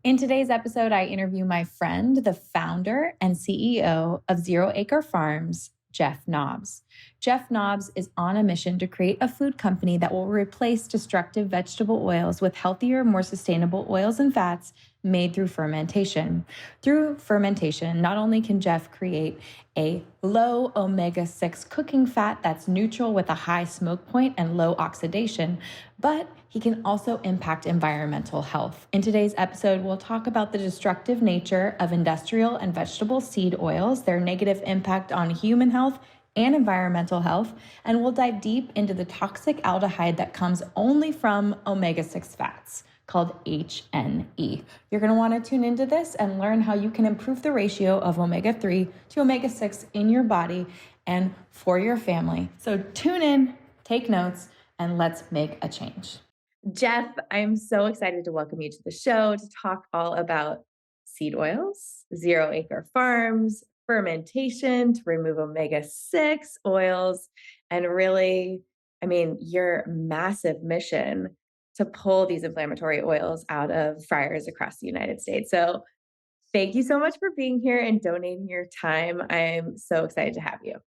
In today's episode, I interview my friend, the founder and CEO of Zero Acre Farms, Jeff Nobbs. Jeff Nobbs is on a mission to create a food company that will replace destructive vegetable oils with healthier, more sustainable oils and fats made through fermentation. Through fermentation, not only can Jeff create a low omega-6 cooking fat that's neutral with a high smoke point and low oxidation, but he can also impact environmental health. In today's episode, we'll talk about the destructive nature of industrial and vegetable seed oils, their negative impact on human health and environmental health, and we'll dive deep into the toxic aldehyde that comes only from omega-6 fats, called HNE. You're going to want to tune into this and learn how you can improve the ratio of omega-3 to omega-6 in your body and for your family. So tune in, take notes, and let's make a change. Jeff, I'm so excited to welcome you to the show to talk all about seed oils, Zero Acre Farms, fermentation to remove omega-6 oils, and really, your massive mission to pull these inflammatory oils out of fryers across the United States. So thank you so much for being here and donating your time. I'm so excited to have you.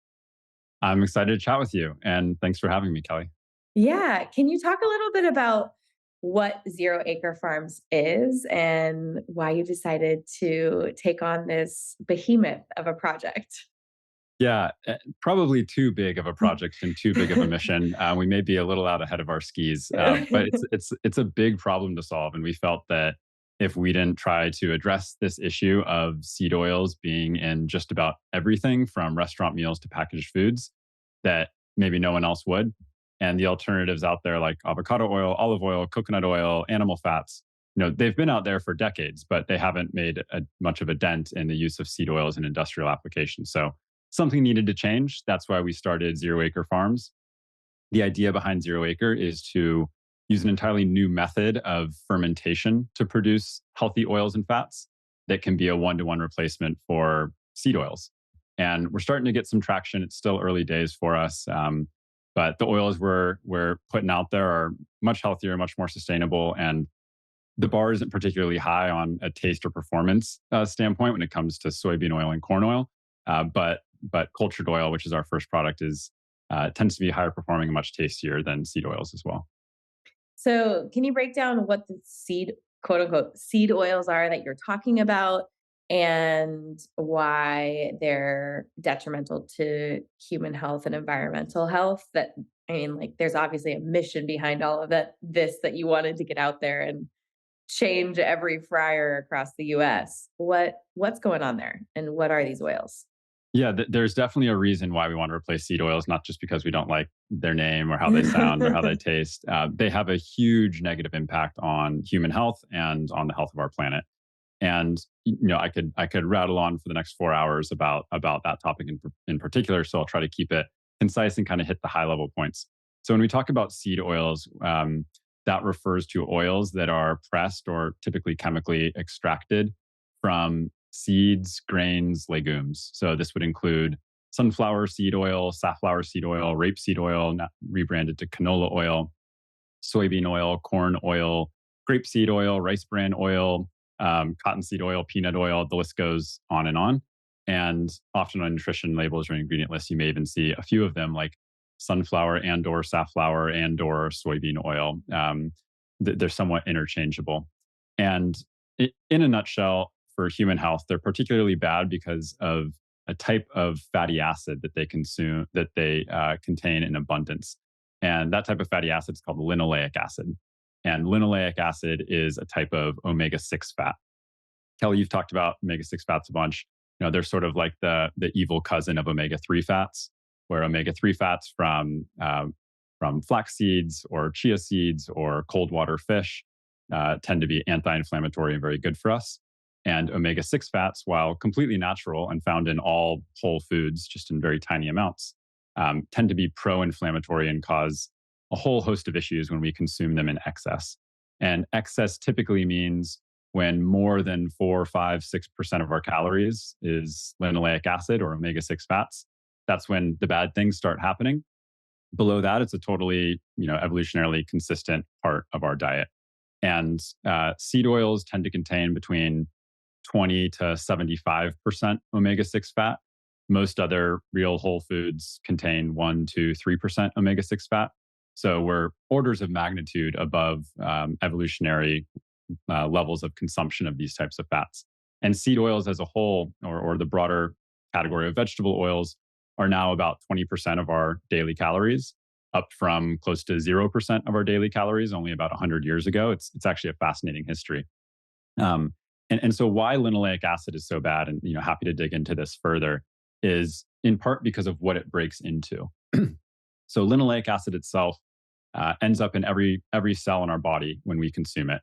I'm excited to chat with you, and thanks for having me, Kelly. Yeah. Can you talk a little bit about what Zero Acre Farms is and why you decided to take on this behemoth of a project? Yeah, probably too big of a project and too big of a mission. We may be a little out ahead of our skis, but it's a big problem to solve, and we felt that if we didn't try to address this issue of seed oils being in just about everything from restaurant meals to packaged foods, that maybe no one else would. And the alternatives out there like avocado oil, olive oil, coconut oil, animal fats, they've been out there for decades, but they haven't made much of a dent in the use of seed oils in industrial applications. So something needed to change. That's why we started Zero Acre Farms. The idea behind Zero Acre is to use an entirely new method of fermentation to produce healthy oils and fats that can be a one-to-one replacement for seed oils. And we're starting to get some traction. It's still early days for us. But the oils we're putting out there are much healthier, much more sustainable. And the bar isn't particularly high on a taste or performance standpoint when it comes to soybean oil and corn oil. But cultured oil, which is our first product, tends to be higher performing and much tastier than seed oils as well. So, can you break down what the quote unquote, seed oils are that you're talking about and why they're detrimental to human health and environmental health? There's obviously a mission behind all of that you wanted to get out there and change every fryer across the US. What's going on there and what are these oils? Yeah, there's definitely a reason why we want to replace seed oils, not just because we don't like their name or how they sound or how they taste. They have a huge negative impact on human health and on the health of our planet. And I could rattle on for the next 4 hours about that topic in particular. So I'll try to keep it concise and kind of hit the high level points. So when we talk about seed oils, that refers to oils that are pressed or typically chemically extracted from seeds, grains, legumes. So this would include sunflower seed oil, safflower seed oil, rapeseed oil, not rebranded to canola oil, soybean oil, corn oil, grapeseed oil, rice bran oil, cottonseed oil, peanut oil. The list goes on and on. And often on nutrition labels or ingredient lists, you may even see a few of them like sunflower and/or safflower and/or soybean oil. They're somewhat interchangeable. And in a nutshell, for human health, they're particularly bad because of a type of fatty acid that they contain in abundance. And that type of fatty acid is called linoleic acid. And linoleic acid is a type of omega-6 fat. Kelly, you've talked about omega-6 fats a bunch. They're sort of like the evil cousin of omega-3 fats, where omega-3 fats from flax seeds or chia seeds or cold water fish tend to be anti-inflammatory and very good for us. And omega-6 fats, while completely natural and found in all whole foods, just in very tiny amounts, tend to be pro-inflammatory and cause a whole host of issues when we consume them in excess. And excess typically means when more than 4, 5, 6% of our calories is linoleic acid or omega-6 fats. That's when the bad things start happening. Below that, it's a totally, evolutionarily consistent part of our diet. And seed oils tend to contain between 20 to 75% omega 6 fat. Most other real whole foods contain 1 to 3% omega 6 fat. So we're orders of magnitude above evolutionary levels of consumption of these types of fats. And seed oils as a whole, or the broader category of vegetable oils, are now about 20% of our daily calories, up from close to 0% of our daily calories only about 100 years ago. It's actually a fascinating history. And so why linoleic acid is so bad, and happy to dig into this further, is in part because of what it breaks into. So linoleic acid itself ends up in every cell in our body when we consume it.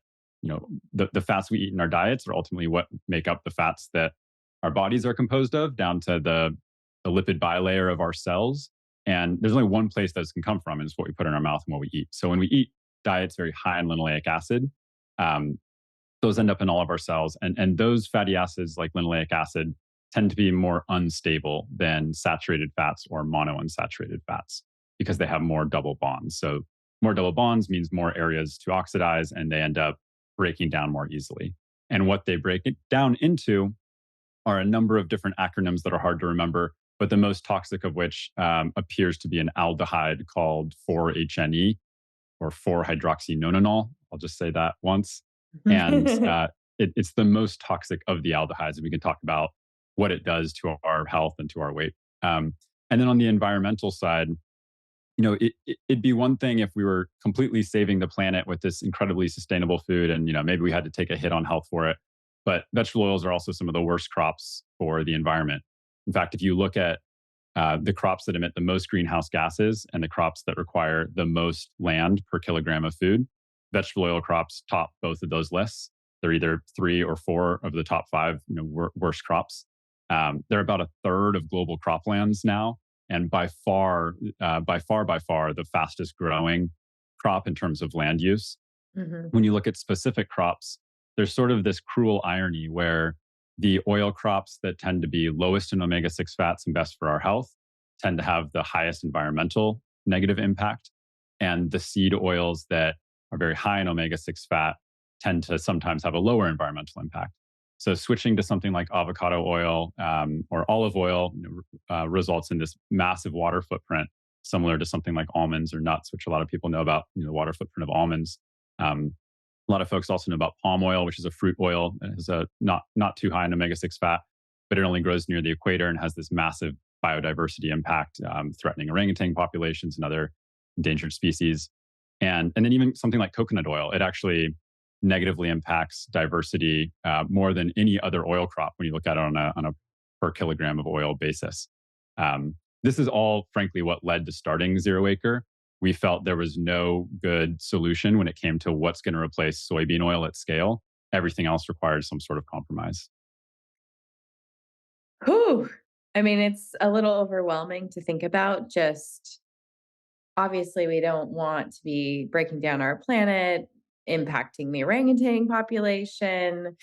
The fats we eat in our diets are ultimately what make up the fats that our bodies are composed of, down to the lipid bilayer of our cells. And there's only one place those can come from, and it's what we put in our mouth and what we eat. So when we eat diets very high in linoleic acid, those end up in all of our cells. And those fatty acids, like linoleic acid, tend to be more unstable than saturated fats or monounsaturated fats because they have more double bonds. So more double bonds means more areas to oxidize, and they end up breaking down more easily. And what they break it down into are a number of different acronyms that are hard to remember, but the most toxic of which appears to be an aldehyde called 4-HNE, or 4-hydroxynonenal. I'll just say that once. And it's the most toxic of the aldehydes. And we can talk about what it does to our health and to our weight. And then on the environmental side, it'd be one thing if we were completely saving the planet with this incredibly sustainable food, and maybe we had to take a hit on health for it. But vegetable oils are also some of the worst crops for the environment. In fact, if you look at the crops that emit the most greenhouse gases and the crops that require the most land per kilogram of food, vegetable oil crops top both of those lists. They're either 3 or 4 of the top 5 worst crops. They're about a third of global croplands now, and by far, the fastest growing crop in terms of land use. Mhm. When you look at specific crops, there's sort of this cruel irony where the oil crops that tend to be lowest in omega 6 fats and best for our health tend to have the highest environmental negative impact. And the seed oils that are very high in omega 6 fat tend to sometimes have a lower environmental impact. So switching to something like avocado oil or olive oil results in this massive water footprint, similar to something like almonds or nuts, which a lot of people know about, the water footprint of almonds. A lot of folks also know about palm oil, which is a fruit oil. It has a not too high in omega 6 fat, but it only grows near the equator and has this massive biodiversity impact, threatening orangutan populations and other endangered species. And then even something like coconut oil, it actually negatively impacts diversity more than any other oil crop when you look at it on a per kilogram of oil basis. This is all, frankly, what led to starting Zero Acre. We felt there was no good solution when it came to what's going to replace soybean oil at scale. Everything else required some sort of compromise. Whew. I mean, it's a little overwhelming to think about. Just obviously, we don't want to be breaking down our planet, impacting the orangutan population,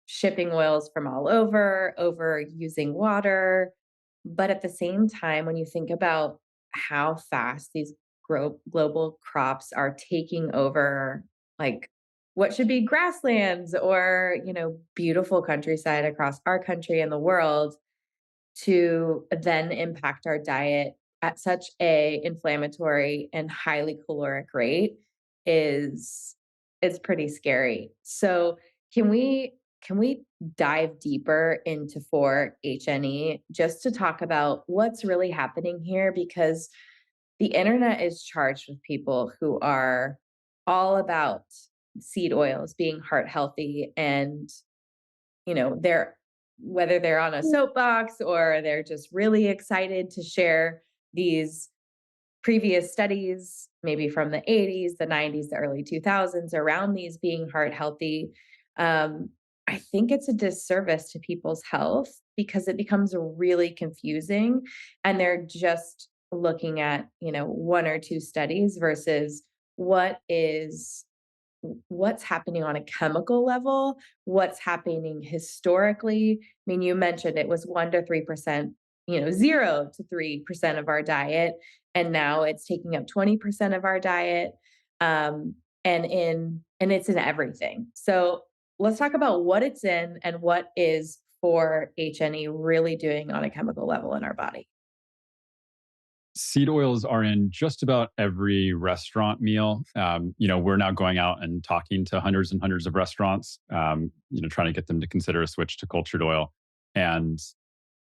shipping oils from all over using water. But at the same time, when you think about how fast these global crops are taking over, like what should be grasslands or, beautiful countryside across our country and the world, to then impact our diet at such a inflammatory and highly caloric rate is pretty scary. So can we dive deeper into 4-HNE just to talk about what's really happening here? Because the internet is charged with people who are all about seed oils being heart healthy, and they're, whether they're on a soapbox or they're just really excited to share these previous studies, maybe from the 80s, the 90s, the early 2000s, around these being heart healthy. I think it's a disservice to people's health because it becomes really confusing, and they're just looking at, 1 or 2 studies versus what's happening on a chemical level, what's happening historically. I mean, you mentioned it was 1 to 3%, 0 to 3% of our diet, and now it's taking up 20% of our diet. and it's in everything. So let's talk about what it's in and what is for HNE really doing on a chemical level in our body. Seed oils are in just about every restaurant meal. We're now going out and talking to hundreds and hundreds of restaurants, trying to get them to consider a switch to cultured oil. And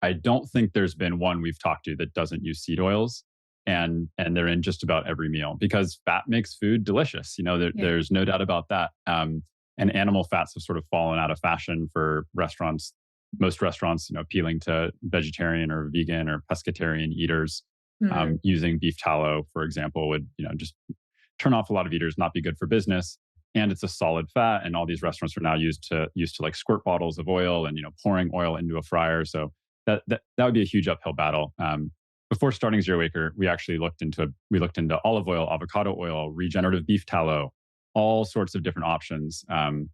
I don't think there's been one we've talked to that doesn't use seed oils. And they're in just about every meal because fat makes food delicious. Yeah. There's no doubt about that. And animal fats have sort of fallen out of fashion for restaurants. Most restaurants, appealing to vegetarian or vegan or pescatarian eaters. Mhm. Using beef tallow, for example, would just turn off a lot of eaters, not be good for business. And it's a solid fat, and all these restaurants are now used to like squirt bottles of oil and pouring oil into a fryer. So that would be a huge uphill battle. Before starting Zero Acre, we actually looked into olive oil, avocado oil, regenerative beef tallow, all sorts of different options, and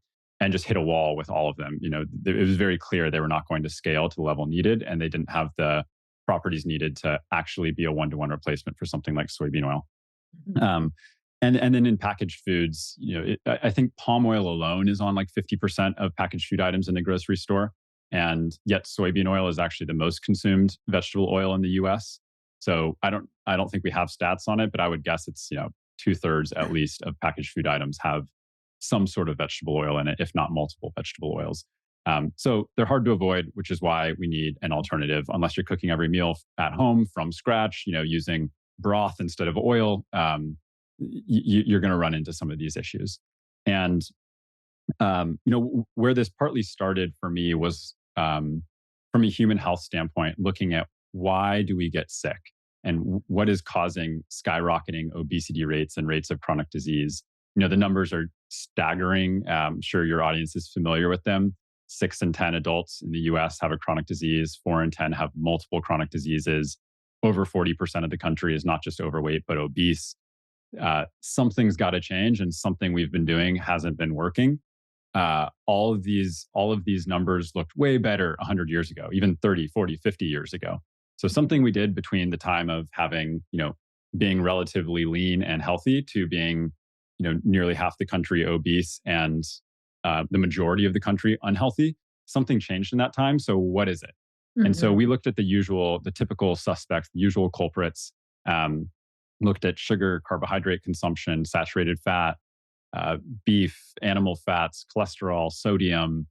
just hit a wall with all of them. It was very clear they were not going to scale to the level needed, and they didn't have the properties needed to actually be a one-to-one replacement for something like soybean oil. Mhm. And then in packaged foods, I think palm oil alone is on like 50% of packaged food items in the grocery store, and yet soybean oil is actually the most consumed vegetable oil in the U.S. So I don't think we have stats on it, but I would guess it's 2/3 at least of packaged food items have some sort of vegetable oil in it, if not multiple vegetable oils. So they're hard to avoid, which is why we need an alternative. Unless you're cooking every meal at home from scratch, using broth instead of oil, you're going to run into some of these issues. And where this partly started for me was from a human health standpoint, looking at why do we get sick and what is causing skyrocketing obesity rates and rates of chronic disease. The numbers are staggering. I'm sure your audience is familiar with them. 6 in 10 adults in the US have a chronic disease, 4 in 10 have multiple chronic diseases. Over 40% of the country is not just overweight, but obese. Something's got to change, and something we've been doing hasn't been working. All of these numbers looked way better 100 years ago, even 30, 40, 50 years ago. So something we did between the time of having, being relatively lean and healthy to being, nearly half the country obese and the majority of the country unhealthy, something changed in that time. So what is it? And so Mhm. we looked at the typical suspects, the usual culprits, um, looked at sugar, carbohydrate consumption, saturated fat, beef, animal fats, cholesterol, sodium,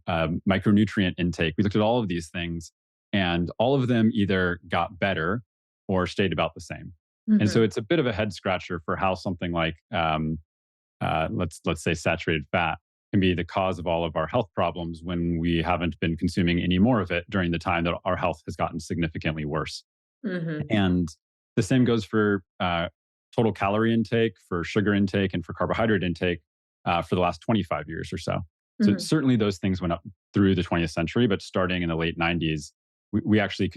micronutrient intake. We looked at all of these things, and all of them either got better or stayed about the same. And so Mhm. it's a bit of a head scratcher for how something like let's say saturated fat can be the cause of all of our health problems when we haven't been consuming any more of it during the time that our health has gotten significantly worse. Mhm. And the same goes for total calorie intake, for sugar intake, and for carbohydrate intake for the last 25 years or so. So Mhm. certainly those things went up through the 20th century, but starting in the late 90s, we actually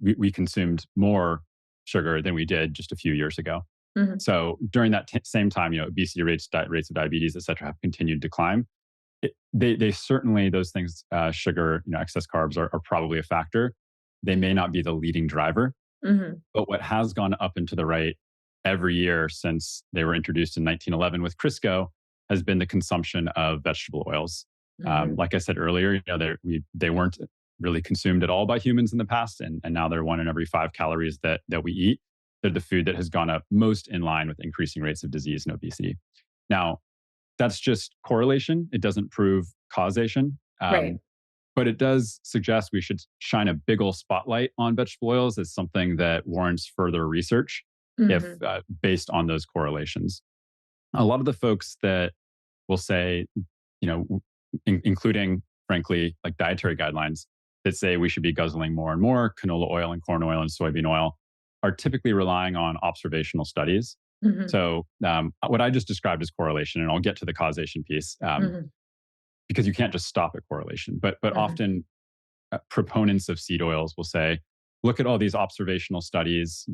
we consumed more sugar than we did just a few years ago. Mhm. So during that same time, obesity rates, rates of diabetes, et cetera, have continued to climb. They certainly, those things, sugar, excess carbs are probably a factor. They may not be the leading driver, Mhm. but what has gone up and to the right every year since they were introduced in 1911 with Crisco has been the consumption of vegetable oils. Mhm. Like I said earlier, they weren't really consumed at all by humans in the past, and now they're 1 in every 5 calories that we eat. They're the food that has gone up most in line with increasing rates of disease and obesity. Now, that's just correlation. It doesn't prove causation. Right. But it does suggest we should shine a big ol' spotlight on vegetable oils as something that warrants further research if Mhm. based on those correlations. A lot of the folks that will say, including, frankly, like dietary guidelines that say we should be guzzling more and more canola oil and corn oil and soybean oil are typically relying on observational studies. Mhm. So, what I just described is correlation, and I'll get to the causation piece Mhm. because you can't just stop at correlation. But Mhm. often proponents of seed oils will say, look at all these observational studies,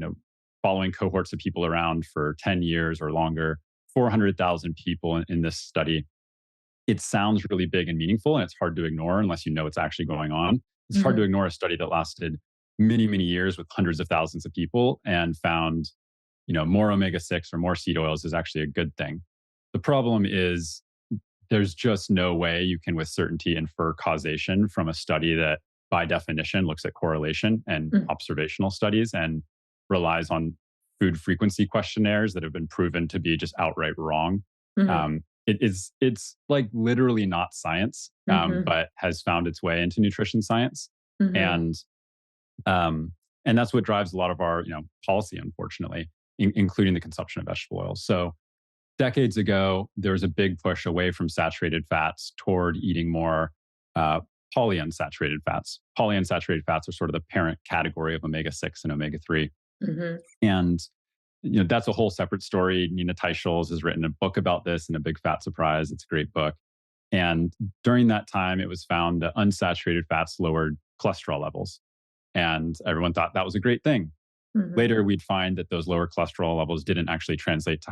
following cohorts of people around for 10 years or longer, 400,000 people in this study. It sounds really big and meaningful, and it's hard to ignore unless you know what's actually going on. It's hard to Mhm. ignore a study that lasted many, many years with hundreds of thousands of people and found more omega-6 or more seed oils is actually a good thing. The problem is there's just no way you can with certainty infer causation from a study that by definition looks at correlation and Mm. observational studies and relies on food frequency questionnaires that have been proven to be just outright wrong. Mhm. It's like literally not science, Mhm. but has found its way into nutrition science. Mhm. And um, and that's what drives a lot of our policy, unfortunately, including the consumption of vegetable oils. So decades ago, there was a big push away from saturated fats toward eating more uh, polyunsaturated fats. Polyunsaturated fats are sort of the parent category of omega-6 and omega-3. Mhm. And that's a whole separate story. Nina Teicholz has written a book about this in A Big Fat Surprise. It's a great book. And during that time, it was found that unsaturated fats lowered cholesterol levels. And everyone thought that was a great thing. Mhm. Later, we'd find that those lower cholesterol levels didn't actually translate to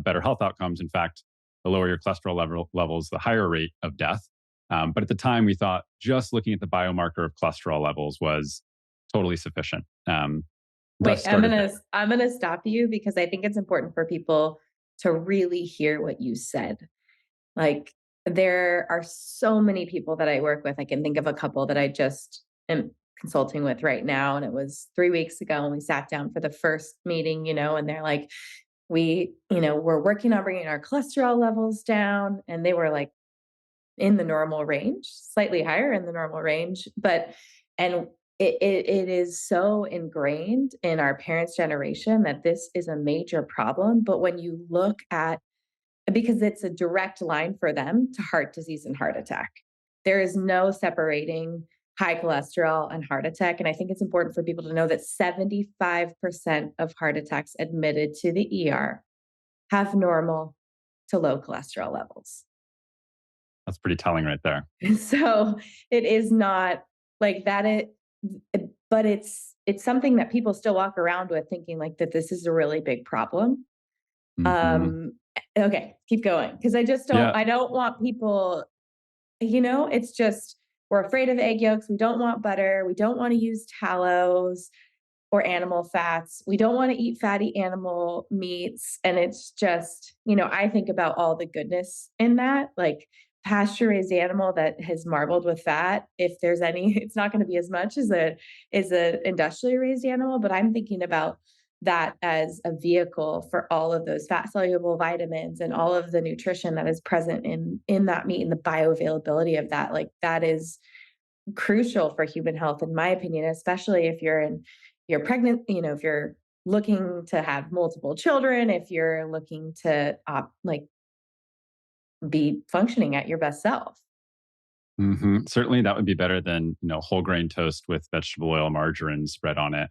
better health outcomes. In fact, the lower your cholesterol levels, the higher rate of death. But at the time, we thought just looking at the biomarker of cholesterol levels was totally sufficient. Wait, Thus started the I'm gonna stop you because I think it's important for people to really hear what you said. Like, there are so many people that I work with. I can think of a couple that I just am consulting with right now. And it was 3 weeks ago, and we sat down for the first meeting, and they're like, we're working on bringing our cholesterol levels down. And they were like in the normal range, slightly higher in the normal range. And it is so ingrained in our parents' generation that this is a major problem. But when you look at, because it's a direct line for them to heart disease and heart attack. There is no separating high cholesterol and heart attack. And I think it's important for people to know that 75% of heart attacks admitted to the ER have normal to low cholesterol levels. That's pretty telling right there. So it is not like that but it's something that people still walk around with thinking like that this is a really big problem. Hmm. Um, okay, keep going. Because Yeah. I don't want people, it's just, we're afraid of egg yolks. We don't want butter. We don't want to use tallows or animal fats. We don't want to eat fatty animal meats. And it's just, I think about all the goodness in that, like pasture raised animal that has marbled with fat. If there's any, it's not going to be as much as a industrially raised animal, but I'm thinking about that as a vehicle for all of those fat soluble vitamins and all of the nutrition that is present in that meat and the bioavailability of that. Like that is crucial for human health, in my opinion, especially if you're pregnant, if you're looking to have multiple children, if you're looking to like be functioning at your best self. Certainly, that would be better than whole grain toast with vegetable oil margarine spread on it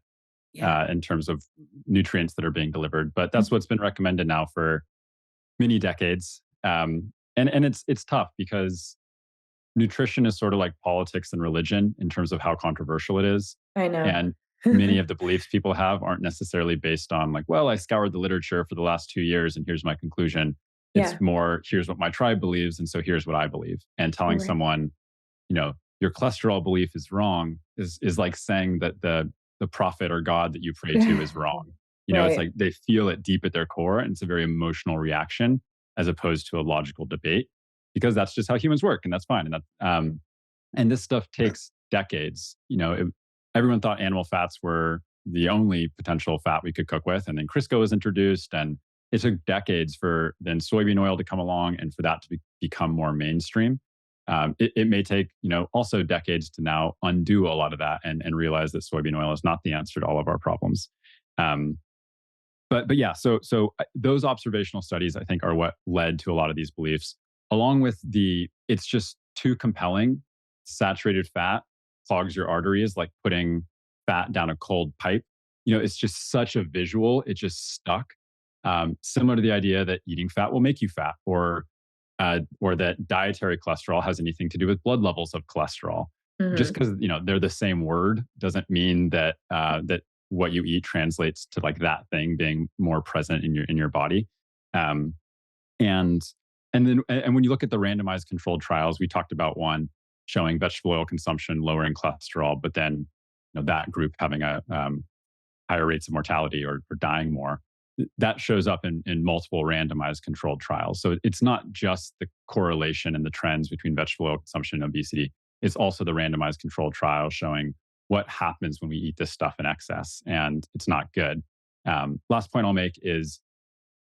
Yeah. in terms of nutrients that are being delivered. But that's what's been recommended now for many decades. And it's tough because nutrition is sort of like politics and religion in terms of how controversial it is. I know. And many of the beliefs people have aren't necessarily based on like, well, I scoured the literature for the last 2 years and here's my conclusion. It's Yeah. more, here's what my tribe believes. And so here's what I believe. And telling Right. someone, your cholesterol belief is wrong is like saying that the prophet or God that you pray to is wrong. It's Right. like they feel it deep at their core and it's a very emotional reaction as opposed to a logical debate because that's just how humans work and that's fine. And this stuff takes decades. Everyone thought animal fats were the only potential fat we could cook with. And then Crisco was introduced and it took decades for then soybean oil to come along and for that to become more mainstream. It may take, also decades to now undo a lot of that and realize that soybean oil is not the answer to all of our problems. Um, but yeah, so those observational studies, I think, are what led to a lot of these beliefs, along with it's just too compelling. Saturated fat clogs your arteries like putting fat down a cold pipe. It's just such a visual. It just stuck. Similar to the idea that eating fat will make you fat, or that dietary cholesterol has anything to do with blood levels of cholesterol. Just Mhm. because they're the same word doesn't mean that that what you eat translates to like that thing being more present in your body. Um, and and when you look at the randomized controlled trials, we talked about one showing vegetable oil consumption lowering cholesterol, but then that group having a higher rates of mortality or dying more. that shows up in multiple randomized controlled trials. So it's not just the correlation and the trends between vegetable oil consumption and obesity. It's also the randomized controlled trial showing what happens when we eat this stuff in excess, and it's not good. Last point I'll make is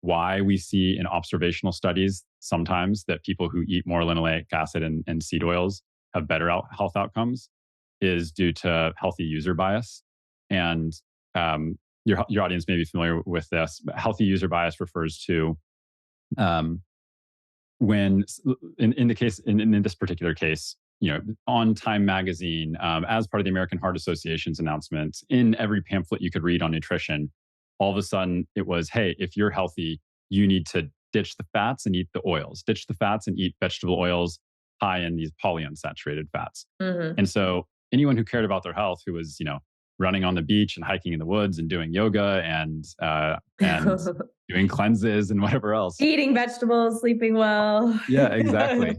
why we see in observational studies sometimes that people who eat more linoleic acid and seed oils have better health outcomes is due to healthy user bias. And your audience may be familiar with this. But healthy user bias refers to um, when, in the case, in this particular case, On Time magazine, as part of the American Heart Association's announcement, in every pamphlet you could read on nutrition, all of a sudden it was, hey, if you're healthy, you need to ditch the fats and eat the oils, ditch the fats and eat vegetable oils high in these polyunsaturated fats. Mm-hmm. And so anyone who cared about their health, who was, running on the beach and hiking in the woods and doing yoga and doing cleanses and whatever else. Eating vegetables, sleeping well. Yeah, exactly.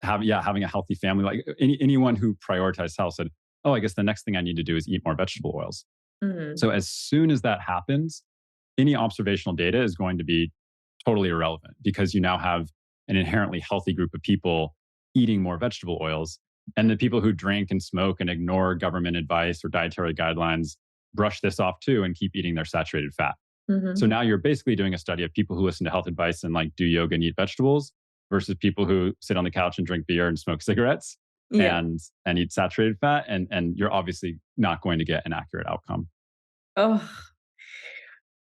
Having a healthy family, like anyone who prioritized health said, oh, I guess the next thing I need to do is eat more vegetable oils. Mm-hmm. So as soon as that happens, any observational data is going to be totally irrelevant because you now have an inherently healthy group of people eating more vegetable oils. And the people who drink and smoke and ignore government advice or dietary guidelines brush this off too and keep eating their saturated fat. Mm-hmm. So now you're basically doing a study of people who listen to health advice and like do yoga and eat vegetables versus people who sit on the couch and drink beer and smoke cigarettes and eat saturated fat. And you're obviously not going to get an accurate outcome. Oh,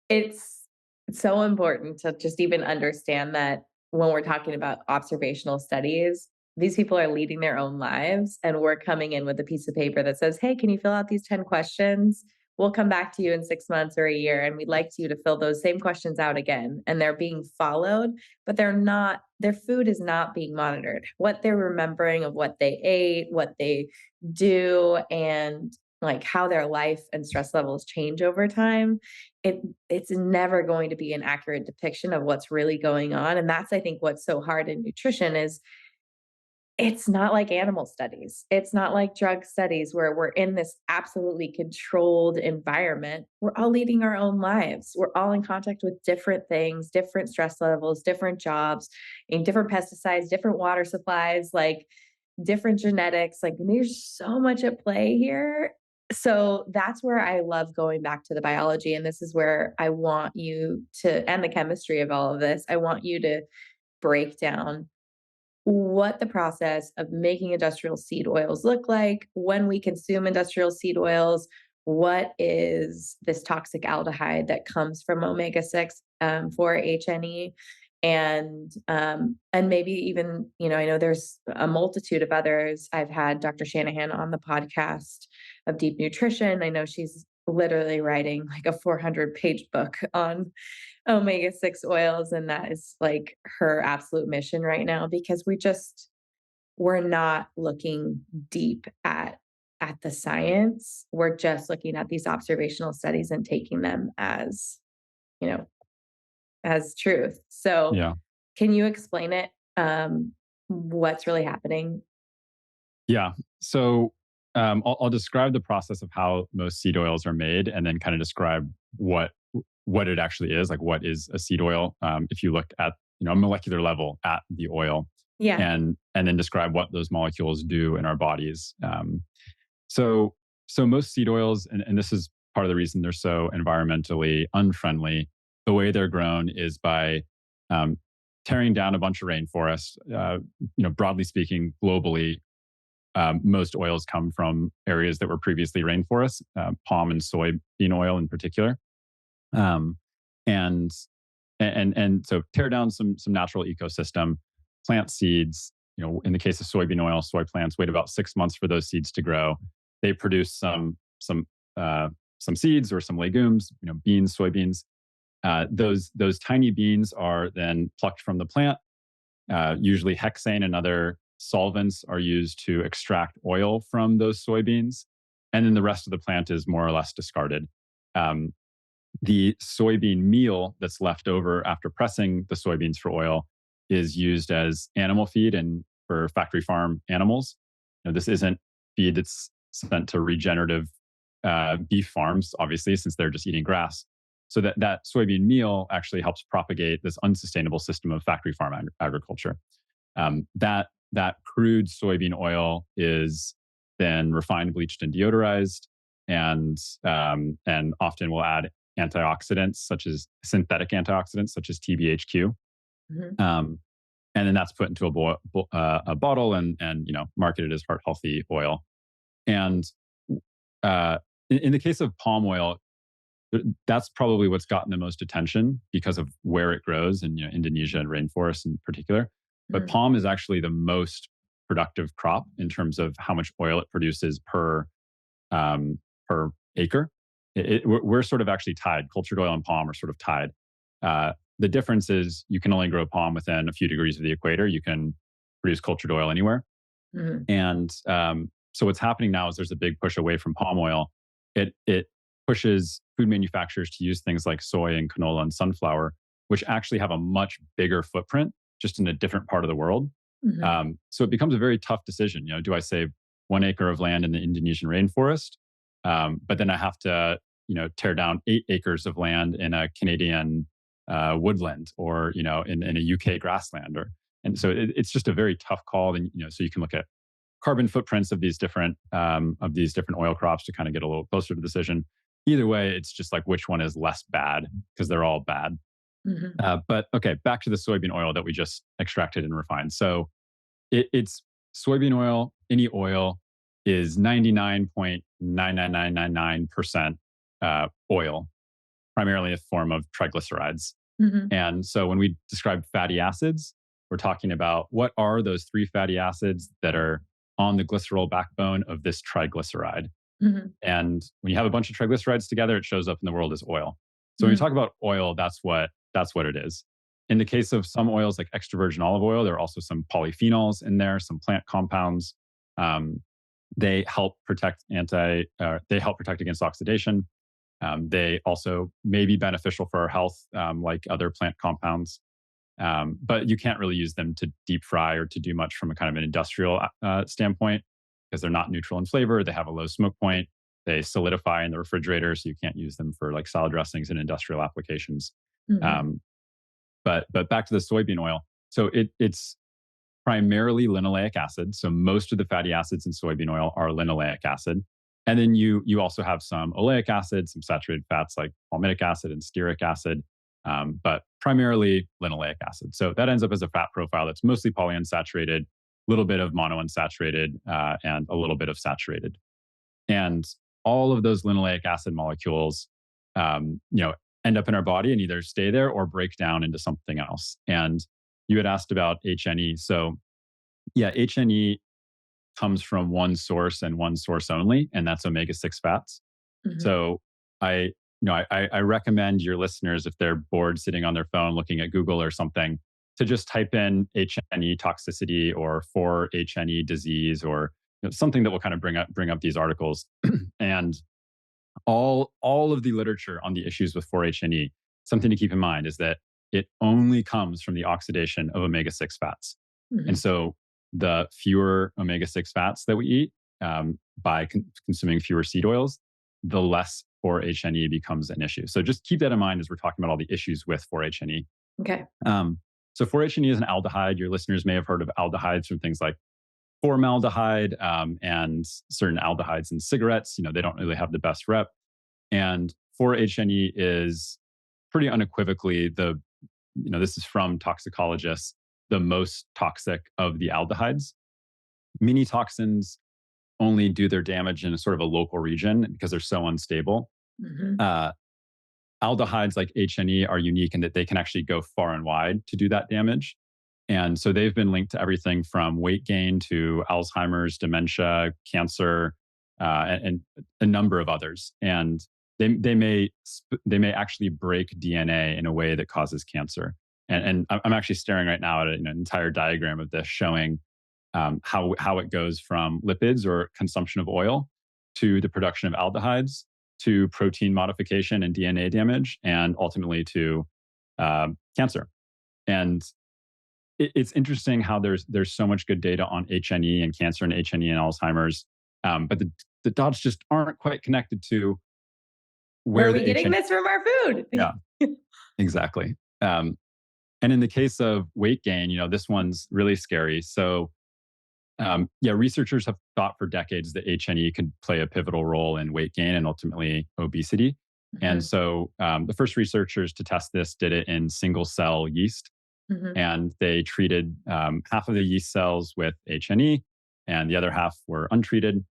it's so important to just even understand that when we're talking about observational studies, these people are leading their own lives, and we're coming in with a piece of paper that says, hey, can you fill out these 10 questions? We'll come back to you in 6 months or a year, and we'd like you to fill those same questions out again. And they're being followed, but their food is not being monitored. What they're remembering of what they ate, what they do, and like how their life and stress levels change over time, it's never going to be an accurate depiction of what's really going on. And that's, I think, what's so hard in nutrition is it's not like animal studies. It's not like drug studies where we're in this absolutely controlled environment. We're all leading our own lives. We're all in contact with different things, different stress levels, different jobs, and different pesticides, different water supplies, like different genetics. Like there's so much at play here. So that's where I love going back to the biology. And this is where I want you to, and the chemistry of all of this, I want you to break down what the process of making industrial seed oils look like, when we consume industrial seed oils, what is this toxic aldehyde that comes from omega-6 for HNE, and maybe even, I know there's a multitude of others. I've had Dr. Shanahan on the podcast of deep nutrition. I know she's literally writing like a 400-page book on omega-6 oils, and that is like her absolute mission right now, because we're not looking deep at the science. We're just looking at these observational studies and taking them as, as truth. So Yeah. can you explain it, what's really happening? Yeah. So I'll describe the process of how most seed oils are made, and then kind of describe what it actually is. Like, what is a seed oil? If you look at a molecular level at the oil, Yeah. and then describe what those molecules do in our bodies. So most seed oils, and this is part of the reason they're so environmentally unfriendly. The way they're grown is by tearing down a bunch of rainforests. Broadly speaking, globally, most oils come from areas that were previously rainforests, palm and soybean oil in particular. And so tear down some natural ecosystem, plant seeds. In the case of soybean oil, soy plants wait about 6 months for those seeds to grow. They produce some seeds or some legumes, beans, soybeans. Those tiny beans are then plucked from the plant. Usually hexane and other solvents are used to extract oil from those soybeans. And then the rest of the plant is more or less discarded. The soybean meal that's left over after pressing the soybeans for oil is used as animal feed and for factory farm animals. This isn't feed that's sent to regenerative beef farms, obviously, since they're just eating grass. So that soybean meal actually helps propagate this unsustainable system of factory farm agriculture. That crude soybean oil is then refined, bleached, and deodorized, and often will add antioxidants such as synthetic antioxidants such as TBHQ. Mhm. And then that's put into a bottle and marketed as heart healthy oil. And in the case of palm oil, that's probably what's gotten the most attention because of where it grows in Indonesia and rainforests in particular. But Mhm. palm is actually the most productive crop in terms of how much oil it produces um, per acre. We're sort of actually tied. Cultured oil and palm are sort of tied. The difference is you can only grow palm within a few degrees of the equator. You can produce cultured oil anywhere. Mhm. And so what's happening now is there's a big push away from palm oil. It pushes food manufacturers to use things like soy and canola and sunflower, which actually have a much bigger footprint, just in a different part of the world. Mhm. So it becomes a very tough decision. Do I save 1 acre of land in the Indonesian rainforest, but then I have to tear down 8 acres of land in a Canadian woodland, or in a UK grassland, and so it's just a very tough call. And so you can look at carbon footprints of these different oil crops to kind of get a little closer to the decision. Either way, it's just like which one is less bad, because they're all bad. Mhm. But okay, back to the soybean oil that we just extracted and refined. So it's soybean oil. Any oil is 99.99999% oil, primarily a form of triglycerides. Mhm. And so when we describe fatty acids, we're talking about what are those 3 fatty acids that are on the glycerol backbone of this triglyceride. Mhm. And when you have a bunch of triglycerides together, it shows up in the world as oil. So when we Mhm. talk about oil, that's what it is. In the case of some oils like extra virgin olive oil, there are also some polyphenols in there, some plant compounds. Um, they help protect against oxidation. They also may be beneficial for our health, like other plant compounds. But you can't really use them to deep fry or to do much from a kind of an industrial standpoint, because they're not neutral in flavor. They have a low smoke point. They solidify in the refrigerator, so you can't use them for like salad dressings and industrial applications. Mhm. Um, but back to the soybean oil. So it's primarily linoleic acid. So most of the fatty acids in soybean oil are linoleic acid. And then you also have some oleic acid, some saturated fats like palmitic acid and stearic acid, but primarily linoleic acid. So that ends up as a fat profile that's mostly polyunsaturated, a little bit of monounsaturated, and a little bit of saturated. And all of those linoleic acid molecules, um, you know, end up in our body and either stay there or break down into something else. And you had asked about HNE. So yeah, HNE comes from one source and one source only, and that's omega-6 fats. Mhm. So I recommend your listeners, if they're bored sitting on their phone looking at Google or something, to just type in HNE toxicity or 4-HNE disease, or something that will kind of bring up these articles. And all of the literature on the issues with 4-HNE, something to keep in mind is that it only comes from the oxidation of omega-6 fats. And Mhm. so the fewer omega-6 fats that we eat, by consuming fewer seed oils, the less 4-HNE becomes an issue. So just keep that in mind as we're talking about all the issues with 4-HNE. Okay. Um, so 4-HNE is an aldehyde. Your listeners may have heard of aldehydes from things like formaldehyde, and certain aldehydes in cigarettes. They don't really have the best rep. And 4-HNE is pretty unequivocally this is from toxicologists, the most toxic of the aldehydes. Mini toxins only do their damage in a sort of a local region because they're so unstable. Mhm. Uh, Aldehydes like HNE are unique in that they can actually go far and wide to do that damage. And so they've been linked to everything from weight gain to Alzheimer's, dementia, cancer, and a number of others. And they may actually break DNA in a way that causes cancer. And I'm actually staring right now at an entire diagram of this, showing how it goes from lipids or consumption of oil to the production of aldehydes to protein modification and DNA damage, and ultimately to cancer. And it's interesting how there's so much good data on HNE and cancer and HNE and Alzheimer's, but the dots just aren't quite connected to Where where are we the getting HN this from our food? yeah, exactly. And in the case of weight gain, this one's really scary. So, yeah, researchers have thought for decades that HNE could play a pivotal role in weight gain and ultimately obesity. And Mhm, so, the first researchers to test this did it in single cell yeast, mhm, and they treated half of the yeast cells with HNE, and the other half were untreated.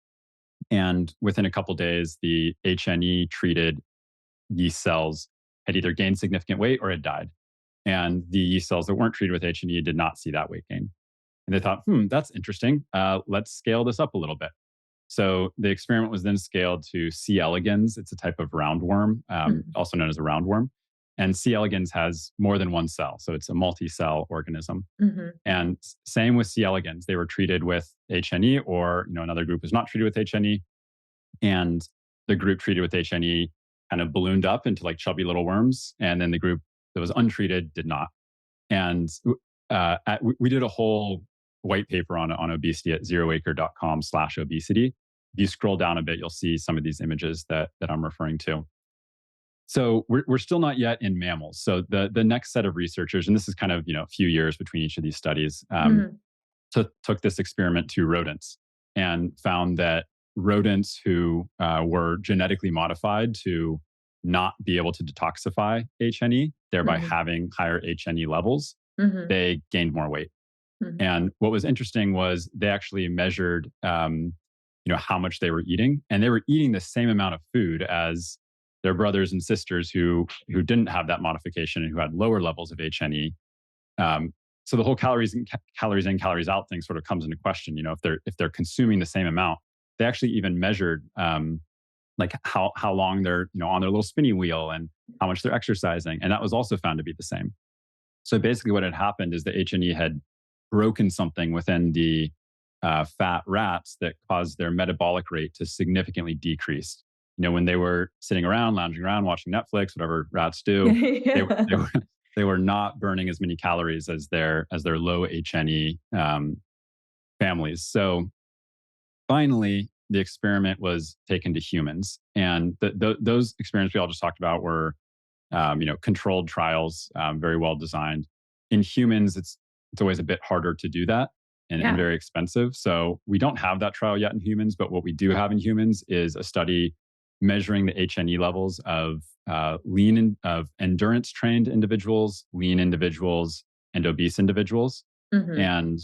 And within a couple days, the HNE treated yeast cells had either gained significant weight or had died. And the yeast cells that weren't treated with H&E did not see that weight gain. And they thought, that's interesting. Let's scale this up a little bit. So the experiment was then scaled to C. elegans. It's a type of roundworm, mhm, also known as a roundworm. And C. elegans has more than one cell. So it's a multi-cell organism. mhm, And same with C. elegans. They were treated with HNE, or another group was not treated with HNE. And the group treated with HNE kind of ballooned up into like chubby little worms. And then the group that was untreated did not. And we did a whole white paper on obesity at zeroacre.com/obesity. If you scroll down a bit, you'll see some of these images that I'm referring to. So we're still not yet in mammals. So the next set of researchers, and this is kind of a few years between each of these studies, mhm, took this experiment to rodents and found that rodents who were genetically modified to not be able to detoxify HNE, thereby mhm, having higher HNE levels, mhm, they gained more weight. mhm. And what was interesting was they actually measured, how much they were eating, and they were eating the same amount of food as their brothers and sisters who didn't have that modification and who had lower levels of HNE. So the whole calories in, calories out thing sort of comes into question. If they're consuming the same amount, they actually even measured like how long they're on their little spinning wheel and how much they're exercising, and that was also found to be the same. So basically, what had happened is the H&E had broken something within the fat rats that caused their metabolic rate to significantly decrease. When they were sitting around, lounging around, watching Netflix, whatever rats do, they were they Yeah. were they were not burning as many calories as their low HNE families. So finally, the experiment was taken to humans, and those experiments we all just talked about were controlled trials, very well designed. In humans, it's always a bit harder to do that and Yeah. very expensive. So we don't have that trial yet in humans. But what we do have in humans is a study measuring the HNE levels of of endurance trained individuals, lean individuals, and obese individuals. Mhm, And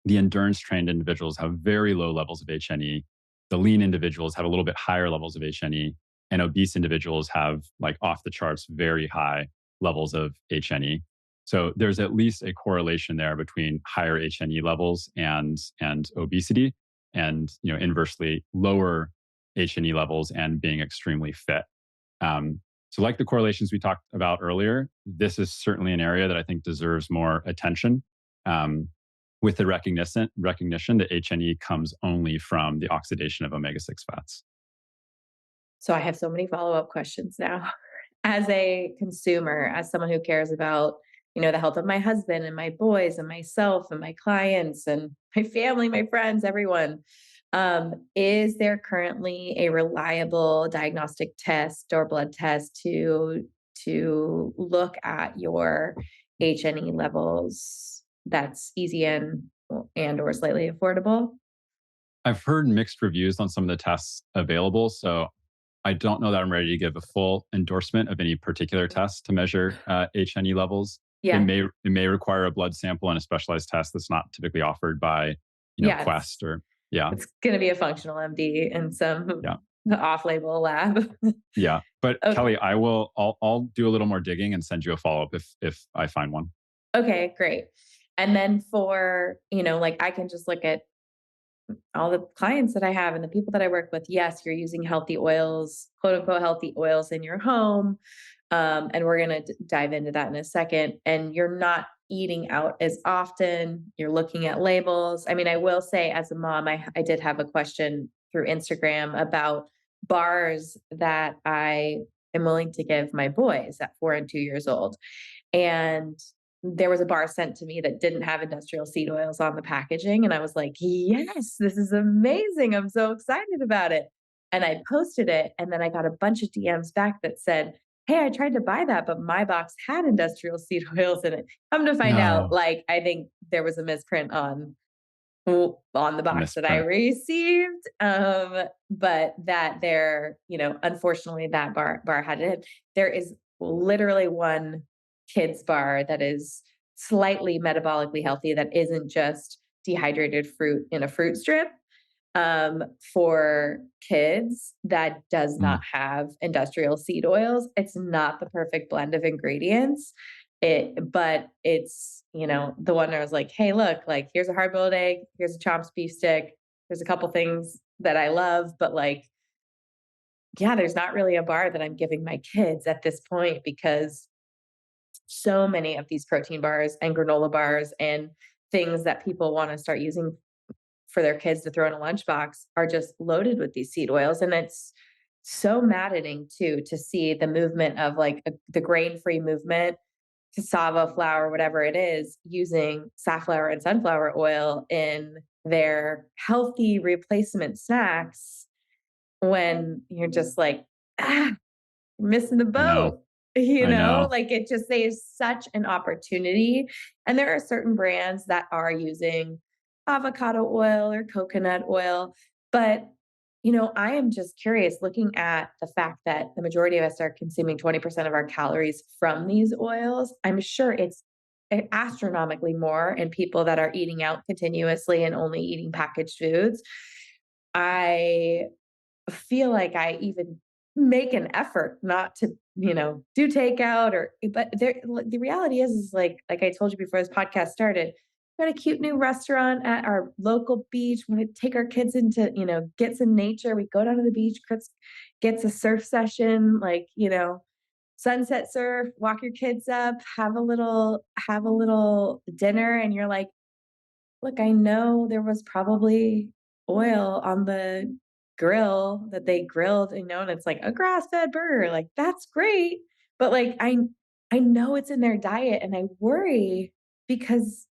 the endurance trained individuals have very low levels of HNE. The lean individuals have a little bit higher levels of HNE, and obese individuals have like off the charts very high levels of HNE. So there's at least a correlation there between higher HNE levels and obesity, and inversely lower HNE levels and being extremely fit. So like the correlations we talked about earlier, this is certainly an area that I think deserves more attention. Um, with the recognition that HNE comes only from the oxidation of omega-6 fats. so I have so many follow-up questions now. As a consumer, as someone who cares about, the health of my husband and my boys and myself and my clients and my family, my friends, everyone, is there currently a reliable diagnostic test or blood test to look at your HNE levels that's easy and or slightly affordable? I've heard mixed reviews on some of the tests available, so I don't know that I'm ready to give a full endorsement of any particular test to measure HNE levels. It Yeah. may require a blood sample and a specialized test that's not typically offered by Yeah, Quest or yeah, it's gonna be a functional MD in some yeah. off-label lab. Yeah, but Okay. Kelly, I'll do a little more digging and send you a follow-up if I find one. Okay, great. And then for, like I can just look at all the clients that I have and the people that I work with. Yes, you're using healthy oils, quote unquote healthy oils in your home. And we're going to dive into that in a second. And you're not eating out as often. You're looking at labels. I mean, I will say as a mom, I did have a question through Instagram about bars that I am willing to give my boys at 4 and 2 years old. And there was a bar sent to me that didn't have industrial seed oils on the packaging. And I was like, yes, this is amazing. I'm so excited about it. And I posted it, and then I got a bunch of DMs back that said, "Hey, I tried to buy that, but my box had industrial seed oils in it." Come to find out, No, like, I think there was a misprint on the a box that I misprint. received, but that there, unfortunately, that bar had it. There is literally one kids bar that is slightly metabolically healthy that isn't just dehydrated fruit in a fruit strip, for kids that does not Mm, have industrial seed oils. It's not the perfect blend of ingredients. But it's, the one where I was like, hey, look, like, here's a hard boiled egg, here's a chopped beef stick, there's a couple things that I love, but like, yeah, there's not really a bar that I'm giving my kids at this point because so many of these protein bars and granola bars and things that people want to start using for their kids to throw in a lunchbox are just loaded with these seed oils. And it's so maddening too to see the movement of like the grain free movement, cassava flour, whatever it is, using safflower and sunflower oil in their healthy replacement snacks when you're just like, ah, missing the I know. boat. I know. Like it just there's such an opportunity. And there are certain brands that are using avocado oil or coconut oil. But, I am just curious looking at the fact that the majority of us are consuming 20% of our calories from these oils. I'm sure it's astronomically more in people that are eating out continuously and only eating packaged foods. I feel like I even make an effort not to, do takeout but the reality is like I told you before this podcast started, got a cute new restaurant at our local beach. We want to take our kids into, get some nature. We go down to the beach, Chris gets a surf session, like, sunset surf, walk your kids up, have a little dinner, and you're like, look, I know there was probably oil on the grill that they grilled, and it's like a grass-fed burger, like, that's great, but, like, I know it's in their diet, and I worry because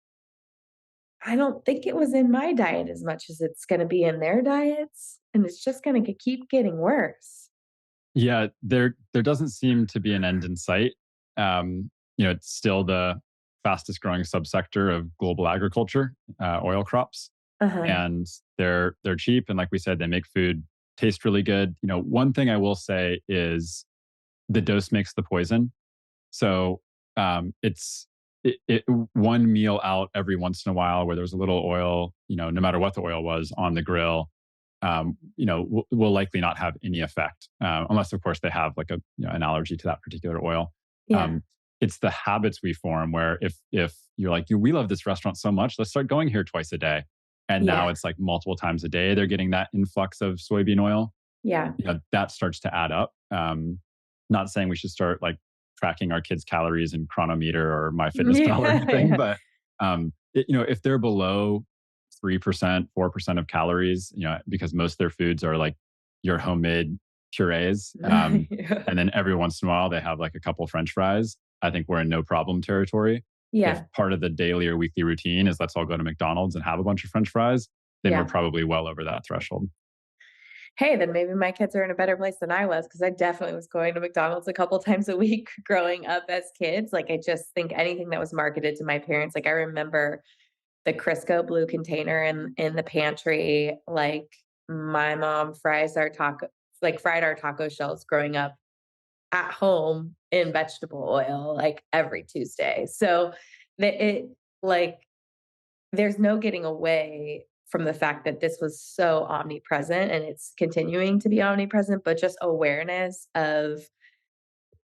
I don't think it was in my diet as much as it's gonna be in their diets, and it's just gonna keep getting worse. Yeah, there doesn't seem to be an end in sight. It's still the fastest growing subsector of global agriculture, oil crops, Uh-huh. and they're cheap, and like we said, they make food taste really good. One thing I will say is the dose makes the poison. So it's one meal out every once in a while where there's a little oil, no matter what the oil was on the grill, will likely not have any effect, unless of course they have like an allergy to that particular oil. Yeah. Um, it's the habits we form where if you're like, we love this restaurant so much, let's start going here twice a day. And now Yeah. it's like multiple times a day they're getting that influx of soybean oil. Yeah. That starts to add up. Not saying we should start like tracking our kids' calories in Chronometer or MyFitnessPal or Yeah, anything, yeah. but if they're below 3%, 4% of calories, because most of their foods are like your homemade purees, Yeah. and then every once in a while they have like a couple French fries. I think we're in no problem territory. If Yeah. part of the daily or weekly routine is let's all go to McDonald's and have a bunch of French fries, then we're Yeah. probably well over that threshold. Hey, then maybe my kids are in a better place than I was because I definitely was going to McDonald's a couple times a week growing up as kids. Like, I just think anything that was marketed to my parents, like, I remember the Crisco blue container in the pantry. Like, my mom fried our taco shells growing up at home in vegetable oil, like, every Tuesday. So, like, there's no getting away from the fact that this was so omnipresent and it's continuing to be omnipresent, but just awareness of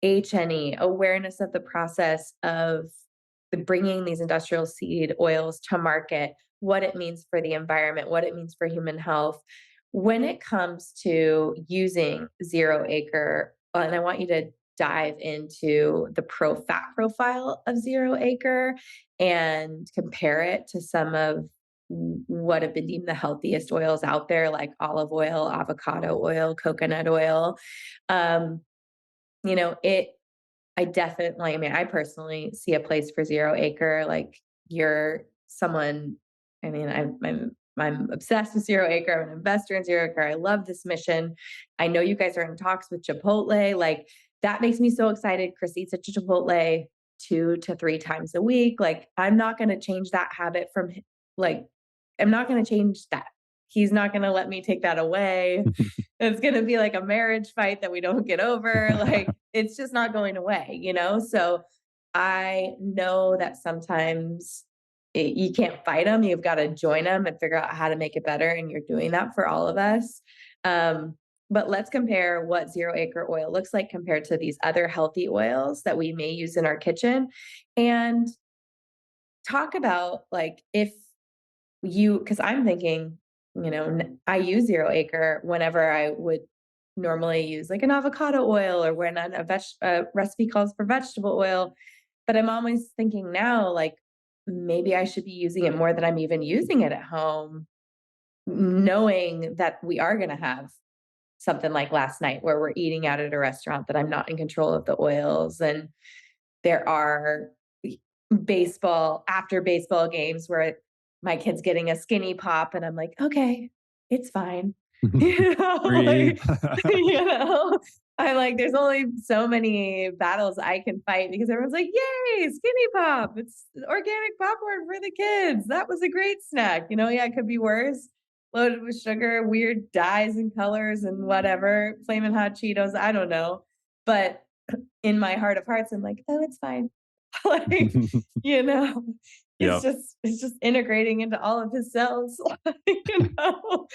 HNE, awareness of the process of bringing these industrial seed oils to market, what it means for the environment, what it means for human health. When it comes to using zero acre, and I want you to dive into the fat profile of zero acre and compare it to some of what have been deemed the healthiest oils out there, like olive oil, avocado oil, coconut oil. Um, it I personally see a place for zero acre. Like, you're someone, I mean, I'm obsessed with Zero Acre. I'm an investor in Zero Acre. I love this mission. I know you guys are in talks with Chipotle. Like that makes me so excited. Chris eats at Chipotle 2 to 3 times a week. Like I'm not going to change that habit from like, I'm not going to change that. He's not going to let me take that away. It's going to be like a marriage fight that we don't get over. Like it's just not going away, you know? So I know that sometimes you can't fight them. You've got to join them and figure out how to make it better. And you're doing that for all of us. Um, but let's compare what Zero Acre oil looks like compared to these other healthy oils that we may use in our kitchen, and talk about like if because I'm thinking, I use Zero Acre whenever I would normally use like an avocado oil or when a recipe calls for vegetable oil. But I'm always thinking now, like, maybe I should be using it more than I'm even using it at home, knowing that we are going to have something like last night where we're eating out at a restaurant that I'm not in control of the oils. And there are after baseball games where my kid's getting a skinny pop and I'm like, okay, it's fine. Breathe. I'm like, there's only so many battles I can fight because everyone's like, yay, skinny pop. It's organic popcorn for the kids. That was a great snack. Yeah, it could be worse. Loaded with sugar, weird dyes and colors and whatever, flaming hot Cheetos. I don't know. But in my heart of hearts, I'm like, oh, it's fine. Like, you know, Yep. it's just integrating into all of his cells. you know.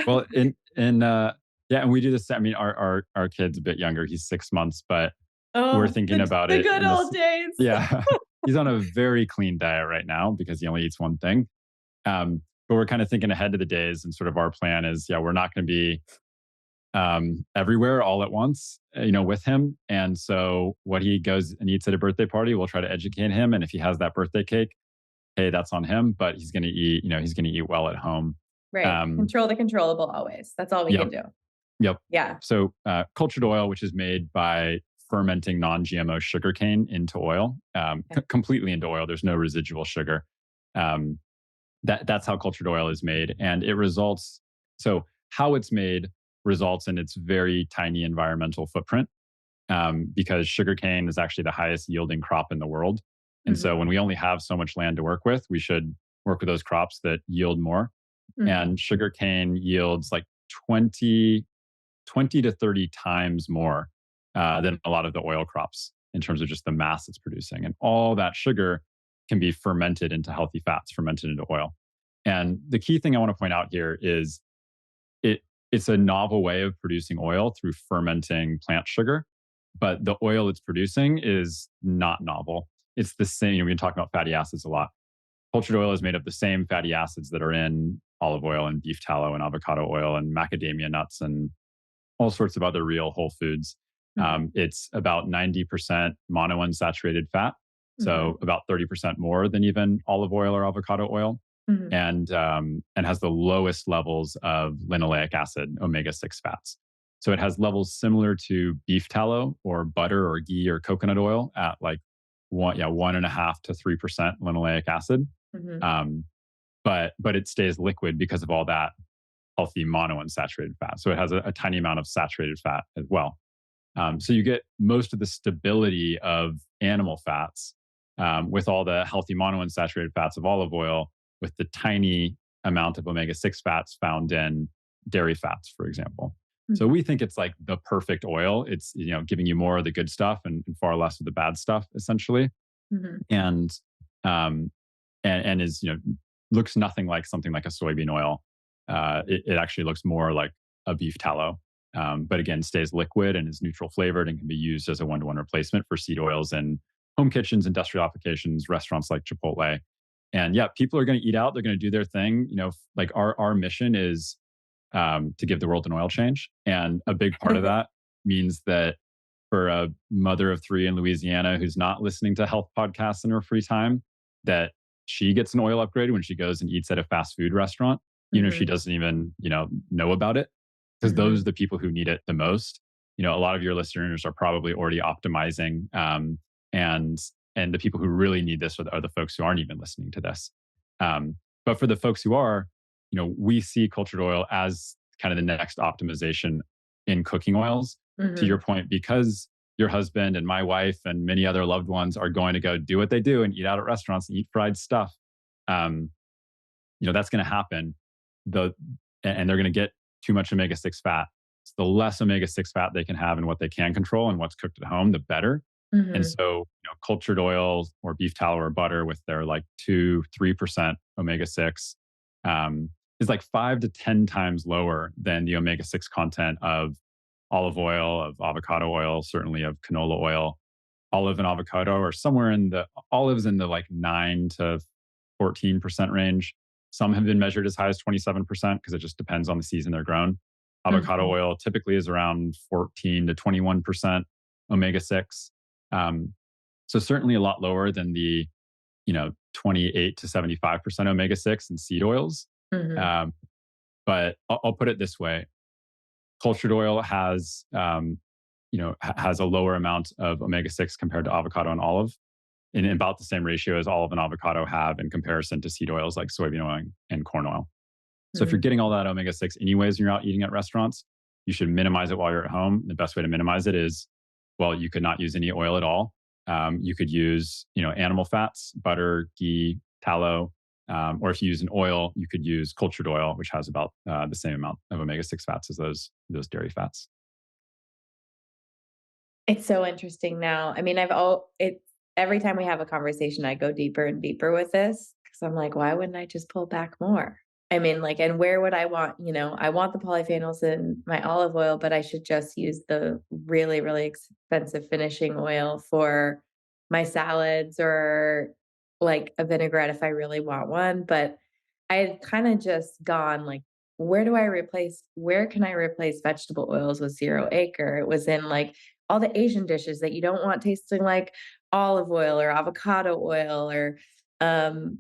Well, yeah, and we do this. I mean, our kid's a bit younger. He's 6 months, but we're thinking about the it. good old days. Yeah, he's on a very clean diet right now because he only eats one thing. But we're kind of thinking ahead to the days, and sort of our plan is, yeah, we're not going to be everywhere all at once, with him. And so what he goes and eats at a birthday party, we'll try to educate him. And if he has that birthday cake, hey, that's on him. But he's going to eat, he's going to eat well at home. Right. Control the controllable always. That's all we can do. Yep. Yeah. So cultured oil, which is made by fermenting non-GMO sugarcane into oil, completely into oil. There's no residual sugar. That's how cultured oil is made. And it results, so how it's made results in its very tiny environmental footprint, because sugarcane is actually the highest yielding crop in the world. And so when we only have so much land to work with, we should work with those crops that yield more. And sugarcane yields like 20 to 30 times more than a lot of the oil crops in terms of just the mass it's producing. And all that sugar can be fermented into healthy fats, fermented into oil. And the key thing I want to point out here is it's a novel way of producing oil through fermenting plant sugar, but the oil it's producing is not novel. It's the same. We've been talking about fatty acids a lot. Cultured oil is made of the same fatty acids that are in olive oil and beef tallow and avocado oil and macadamia nuts and all sorts of other real whole foods. It's about 90% monounsaturated fat, so about 30% more than even olive oil or avocado oil, and has the lowest levels of linoleic acid, omega-6 fats. So it has levels similar to beef tallow or butter or ghee or coconut oil at like 1.5 to 3% linoleic acid. But it stays liquid because of all that healthy monounsaturated fat. So it has a tiny amount of saturated fat as well. So you get most of the stability of animal fats with all the healthy monounsaturated fats of olive oil, with the tiny amount of omega-6 fats found in dairy fats, for example. So we think it's like the perfect oil. It's giving you more of the good stuff and far less of the bad stuff, essentially. And is looks nothing like something like a soybean oil. It actually looks more like a beef tallow, but again stays liquid and is neutral flavored and can be used as a one-to-one replacement for seed oils in home kitchens, industrial applications, restaurants like Chipotle. And yeah, people are going to eat out. They're going to do their thing. Like our mission is to give the world an oil change. And a big part of that means that for a mother of 3 in Louisiana who's not listening to health podcasts in her free time, that she gets an oil upgrade when she goes and eats at a fast food restaurant. She doesn't even, know about it, because those are the people who need it the most. A lot of your listeners are probably already optimizing, and the people who really need this are the folks who aren't even listening to this. But for the folks who are, we see cultured oil as kind of the next optimization in cooking oils. To your Hmm. point, because your husband and my wife and many other loved ones are going to go do what they do and eat out at restaurants and eat fried stuff. Um, that's going to happen. The and they're going to get too much omega-6 fat. So the less omega-6 fat they can have in what they can control and what's cooked at home, the better. And Hmm. so, cultured oils or beef tallow or butter with their like 2-3% omega-6 is like 5 to 10 times lower than the omega-6 content of olive oil, of avocado oil, certainly of canola oil. Olive and avocado are somewhere in the olives in the like 9 to 14% range. Some have been measured as high as 27% because it just depends on the season they're grown. Avocado Hmm. oil typically is around 14 to 21% omega 6. Um, so certainly a lot lower than the 28 to 75% omega 6 in seed oils. Hmm. Um, but I'll put it this way: cultured oil has a lower amount of omega 6 compared to avocado and olive in about the same ratio as olive and avocado have in comparison to seed oils like soybean oil and corn oil. So if you're getting all that omega 6 anyways and you're out eating at restaurants, you should minimize it while you're at home. The best way to minimize it is, well, you could not use any oil at all. You could use, animal fats, butter, ghee, tallow, or if you use an oil, you could use cultured oil, which has about the same amount of omega 6 fats as those dairy fats. It's so interesting now. I mean, every time we have a conversation, I go deeper and deeper with this because I'm like, why wouldn't I just pull back more? I mean, like, and where would I want, I want the polyphenols in my olive oil, but I should just use the really, really expensive finishing oil for my salads or like a vinaigrette if I really want one. But I had kind of just gone like, where can I replace vegetable oils with zero acre? It was in like all the Asian dishes that you don't want tasting like olive oil or avocado oil or um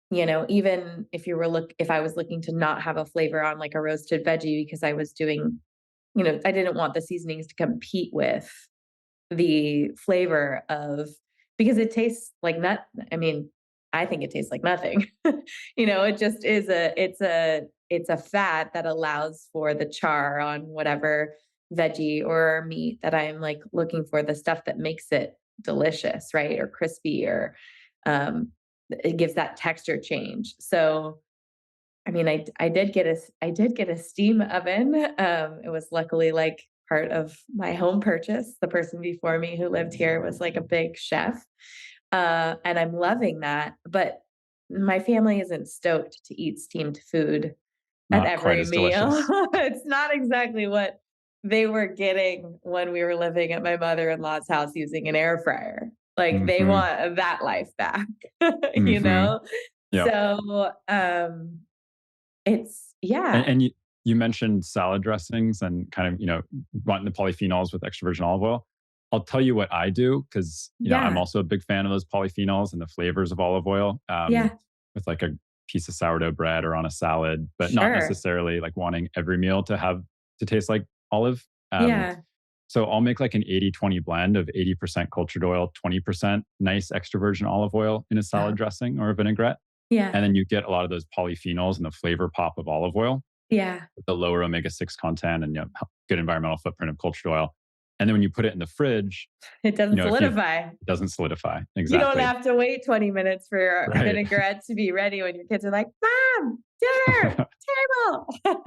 even if I was looking to not have a flavor on like a roasted veggie because I was doing, I didn't want the seasonings to compete with the flavor of because it tastes like I mean, I think it tastes like nothing. It just is it's a fat that allows for the char on whatever veggie or meat that I'm like looking for, the stuff that makes it delicious, right? Or crispy or um it gives that texture change. So I mean, I did get a steam oven. It was luckily like part of my home purchase. The person before me who lived here was like a big chef, and I'm loving that. But my family isn't stoked to eat steamed food at Not quite every as meal. delicious. It's not exactly what they were getting when we were living at my mother-in-law's house using an air fryer. Like they Hmm. want that life back, you Hmm. know? Yep. So, it's And, yeah, and you mentioned salad dressings and kind of, wanting the polyphenols with extra virgin olive oil. I'll tell you what I do because, I'm yeah, also a big fan of those polyphenols and the flavors of olive oil yeah, with like a piece of sourdough bread or on a salad, but not sure, necessarily like wanting every meal to taste like olive. Um, yeah, so I'll make like an 80-20 blend of 80% cultured oil, 20% nice extra virgin olive oil in a uh, salad dressing or a vinaigrette. yeah, And then you get a lot of those polyphenols and the flavor pop of olive oil yeah. with the lower omega 6 content and good environmental footprint of cultured oil. And then when you put it in the fridge, It doesn't if you solidify. it doesn't solidify. You don't Exactly. have to wait 20 minutes for your Right. vinaigrette to be ready when your kids are like, "Mom, dinner,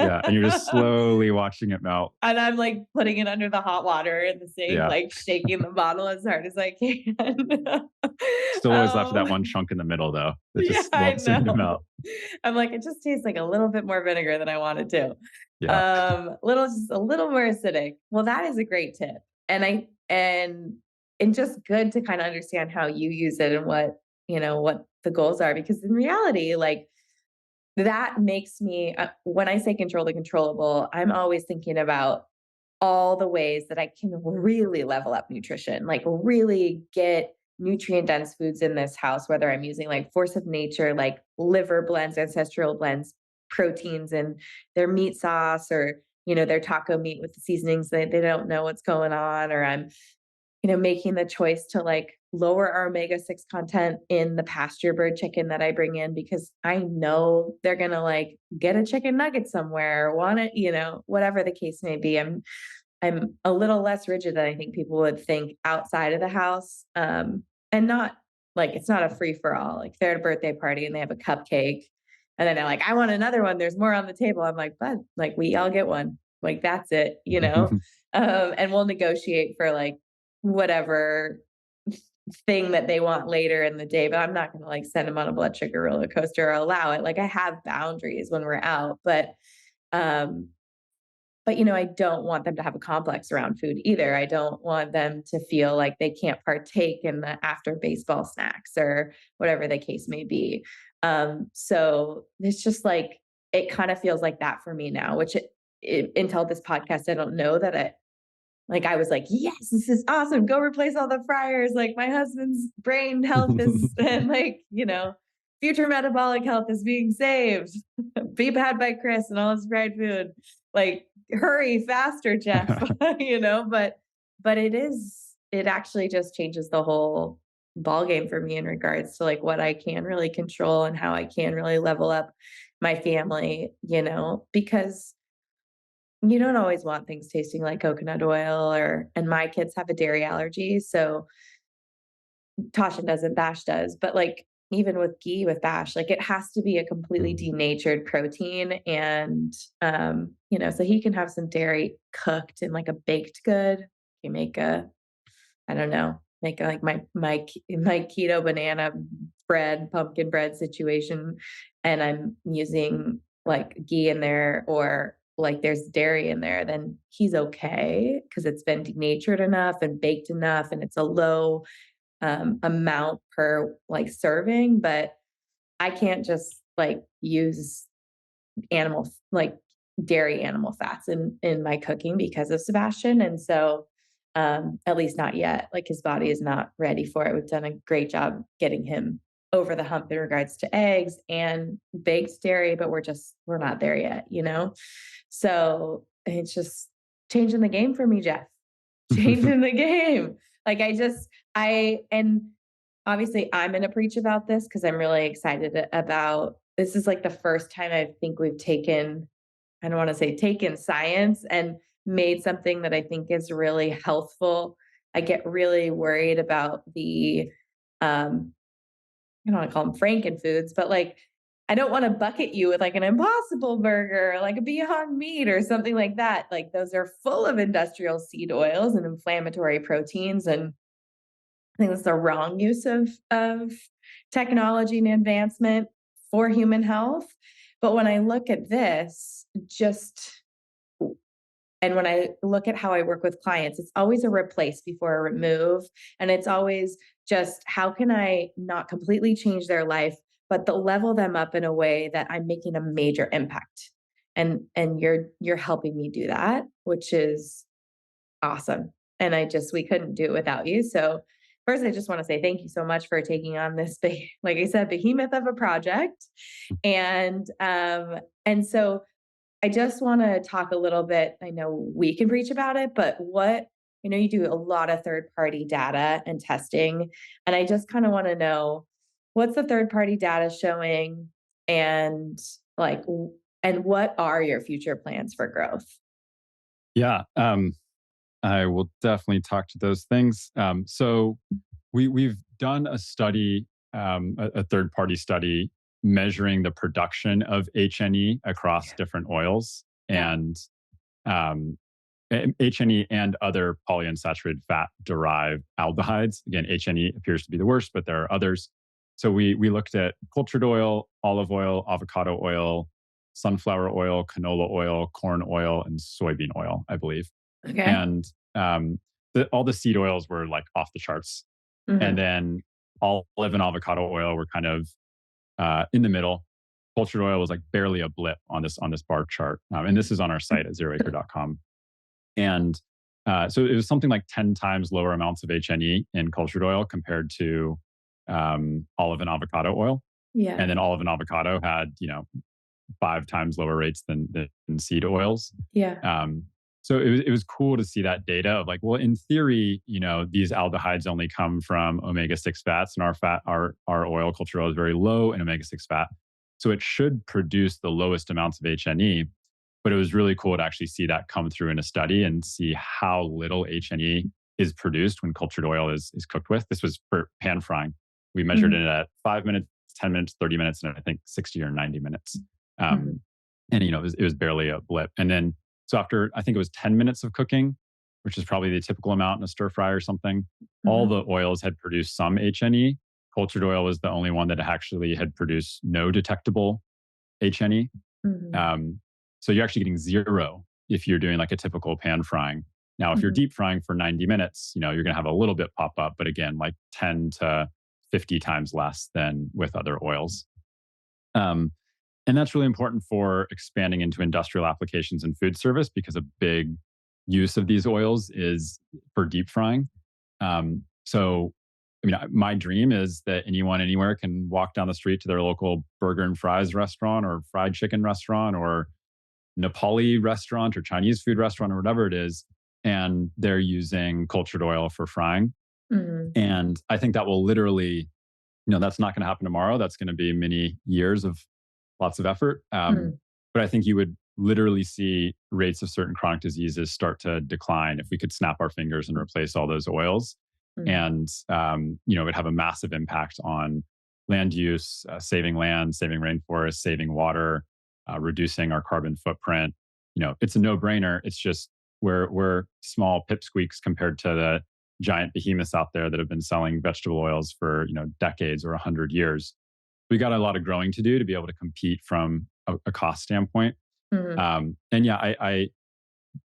Yeah. And you're just table." slowly watching it melt. And I'm like putting it under the hot water in the sink, Yeah. like shaking the bottle as hard as I can. Still always left that one um, chunk in the middle though. That yeah, just I won't seem to melt. know. I'm like, it just tastes like a little bit more vinegar than I wanted to. Yeah. Just a little more acidic. Well, that is a great tip. And and just good to kind of understand how you use it and what the goals are because in reality, like that makes me when I say control the controllable, I'm always thinking about all the ways that I can really level up nutrition, like really get nutrient dense foods in this house, whether I'm using like force of nature, like liver blends, ancestral blends, proteins in their meat sauce or, their taco meat with the seasonings. They don't know what's going on. Or I'm, making the choice to like lower our omega-6 content in the pasture bird chicken that I bring in, because I know they're going to like get a chicken nugget somewhere, want it, whatever the case may be. I'm a little less rigid than I think people would think outside of the house. And not like, it's not a free for all. Like, they're at a birthday party and they have a cupcake and then they're like, I want another one. There's more on the table. I'm like, but like, we all get one. Like, that's it. And we'll negotiate for like whatever thing that they want later in the day, but I'm not going to like send them on a blood sugar roller coaster or allow it. Like, I have boundaries when we're out, um, but I don't want them to have a complex around food either. I don't want them to feel like they can't partake in the after baseball snacks or whatever the case may be. So it's just like, it kind of feels like that for me now, which until this podcast, I don't know that I was like, yes, this is awesome. Go replace all the fryers. Like, my husband's brain health is, and future metabolic health is being saved. Be had by Chris and all his fried food. Like, hurry faster, Jeff, but it actually just changes the whole ball game for me in regards to like what I can really control and how I can really level up my family, because you don't always want things tasting like coconut oil and my kids have a dairy allergy. So Tasha doesn't, Bash does, but like, even with ghee with Bash, like, it has to be a completely denatured protein. And, so he can have some dairy cooked in like a baked good. You make I don't know, make like my keto banana bread, pumpkin bread situation. And I'm using like ghee in there, or like there's dairy in there, then he's okay because it's been denatured enough and baked enough and it's a low amount per like serving. But I can't just like use animal, like dairy animal fats in my cooking because of Sebastian. And so at least not yet. Like, his body is not ready for it. We've done a great job getting him over the hump in regards to eggs and baked dairy, but we're not there yet. So it's just changing the game for me, Jeff. Changing the game. Like, and obviously I'm going to preach about this because I'm really excited about, this is like the first time I think we've I don't want to say taken science and made something that I think is really healthful. I get really worried about I don't want to call them Franken foods, but like, I don't want to bucket you with like an Impossible Burger, or like a Beyond Meat or something like that. Like, those are full of industrial seed oils and inflammatory proteins. And I think that's the wrong use of technology and advancement for human health. But when I look at this, and when I look at how I work with clients, it's always a replace before a remove. And it's always just, how can I not completely change their life, but to level them up in a way that I'm making a major impact. And you're helping me do that, which is awesome. And we couldn't do it without you. So first, I just want to say thank you so much for taking on this big, like I said, behemoth of a project. And so I just want to talk a little bit. I know we can preach about it, but you do a lot of third-party data and testing. And I just kind of want to know, what's the third-party data showing, and what are your future plans for growth? Yeah, I will definitely talk to those things. So we've done a study, a third-party study, measuring the production of HNE across different oils, and HNE and other polyunsaturated fat derived aldehydes. Again, HNE appears to be the worst, but there are others. So we looked at cultured oil, olive oil, avocado oil, sunflower oil, canola oil, corn oil, and soybean oil, I believe. Okay. And all the seed oils were like off the charts. Mm-hmm. And then olive and avocado oil were kind of in the middle. Cultured oil was like barely a blip on this bar chart. And this is on our site at zeroacre.com. And so it was something like 10 times lower amounts of HNE in cultured oil compared to olive and avocado oil. Yeah. And then olive and avocado had, 5 times lower rates than seed oils. Yeah. So it was cool to see that data of like, well, in theory, these aldehydes only come from omega-6 fats, and our oil culture oil is very low in omega-6 fat. So it should produce the lowest amounts of HNE. But it was really cool to actually see that come through in a study and see how little HNE is produced when cultured oil is cooked with. This was for pan frying. We measured Mhm. it at 5 minutes, 10 minutes, 30 minutes, and I think 60 or 90 minutes. Mhm. And it was barely a blip. And then so after I think it was 10 minutes of cooking, which is probably the typical amount in a stir fry or something, all Mhm. the oils had produced some HNE. Cultured oil was the only one that actually had produced no detectable HNE. Mhm. Um, so you're actually getting zero if you're doing like a typical pan frying. Now, if you're Mhm. deep frying for 90 minutes, you're going to have a little bit pop up, but again, like 10 to 50 times less than with other oils. Um, and that's really important for expanding into industrial applications and food service because a big use of these oils is for deep frying. So, I mean, my dream is that anyone anywhere can walk down the street to their local burger and fries restaurant or fried chicken restaurant or Nepali restaurant or Chinese food restaurant or whatever it is, and they're using cultured oil for frying. Mhm. And I think that will literally, that's not going to happen tomorrow. That's going to be many years of lots of effort. Mhm. But I think you would literally see rates of certain chronic diseases start to decline if we could snap our fingers and replace all those oils. Mhm. And, it would have a massive impact on land use, saving land, saving rainforests, saving water, reducing our carbon footprint. It's a no brainer. It's just we're small pipsqueaks compared to the giant behemoths out there that have been selling vegetable oils for, decades or 100 years. We got a lot of growing to do to be able to compete from a cost standpoint. Mhm. And yeah, I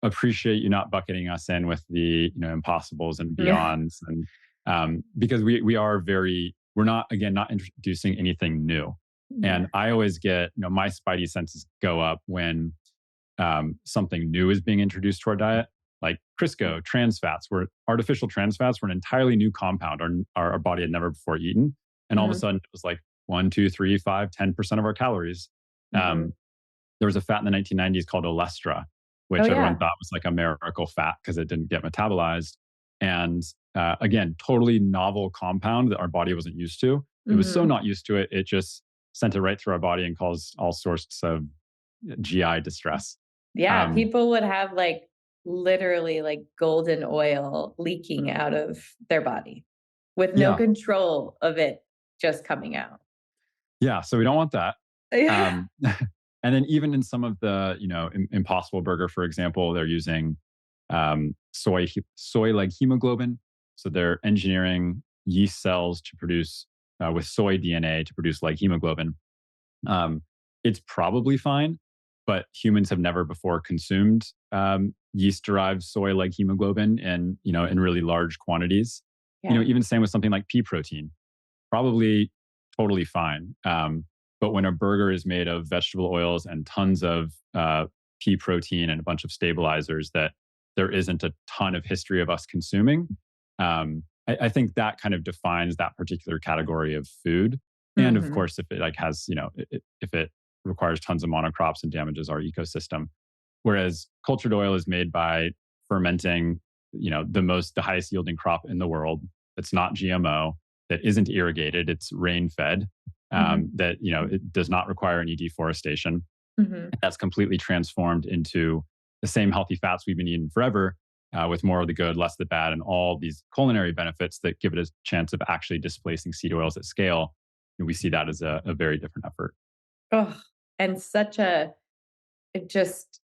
appreciate you not bucketing us in with the impossibles and beyonds, and because we are we're not, again, not introducing anything new. Yeah. And I always get my spidey senses go up when something new is being introduced to our diet, like Crisco trans fats, where artificial trans fats were an entirely new compound our body had never before eaten. And all of a Mhm. sudden it was like 1, 2, 3, 5, 10% of our calories. Mhm. Um, there was a fat in the 1990s called olestra, Oh, which everyone yeah. thought was like a miracle fat because it didn't get metabolized. And again, totally novel compound that our body wasn't used to. It was so Mhm. not used to it, it just sent it right through our body and caused all sorts of GI distress. Yeah, Um, people would have, like, literally, like, golden oil leaking out of their body with no yeah, control of it just coming out. yeah. So we don't want that. Yeah. Um, and then even in some of the, Impossible Burger, for example, they're using soy like hemoglobin. So they're engineering yeast cells to produce with soy DNA to produce like hemoglobin. Um, it's probably fine, but humans have never before consumed yeast-derived soy like hemoglobin in really large quantities. Yeah. Even same with something like pea protein, probably totally fine. But when a burger is made of vegetable oils and tons of pea protein and a bunch of stabilizers that there isn't a ton of history of us consuming, I think that kind of defines that particular category of food. And of Mhm. course, if it like has, if it requires tons of monocrops and damages our ecosystem. Whereas cultured oil is made by fermenting, the highest yielding crop in the world. That's not GMO, that isn't irrigated, it's rain fed, Mhm. that, it does not require any deforestation. Mhm. That's completely transformed into the same healthy fats we've been eating forever, with more of the good, less of the bad, and all these culinary benefits that give it a chance of actually displacing seed oils at scale. And we see that as a very different effort. Ugh, and such a it just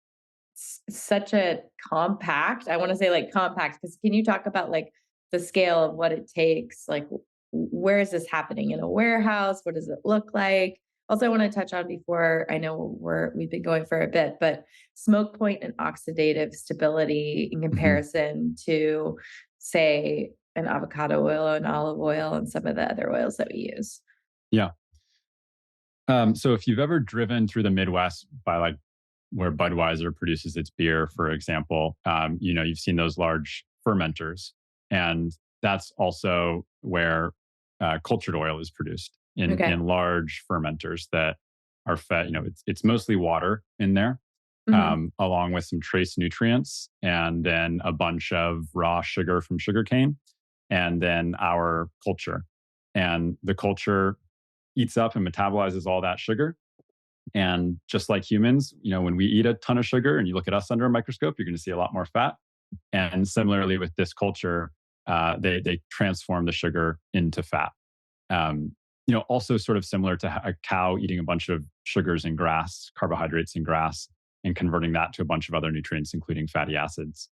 such a compact, I wanna say, like, compact, because can you talk about, like, the scale of what it takes? Like, where is this happening? In a warehouse? What does it look like? Also, I wanna touch on before I know we've been going for a bit, but smoke point and oxidative stability in Mhm. comparison to, say, an avocado oil, an olive oil, and some of the other oils that we use. Yeah. So if you've ever driven through the Midwest by like where Budweiser produces its beer, for example, you've seen those large fermenters, and that's also where cultured oil is produced in Okay. large fermenters that are fed. It's mostly water in there, Mhm. along with some trace nutrients, and then a bunch of raw sugar from sugarcane, and then our culture. And the culture eats up and metabolizes all that sugar. And just like humans, when we eat a ton of sugar and you look at us under a microscope, you're going to see a lot more fat. And similarly with this culture, they transform the sugar into fat. Also sort of similar to a cow eating a bunch of sugars and grass, carbohydrates and grass, and converting that to a bunch of other nutrients, including fatty acids.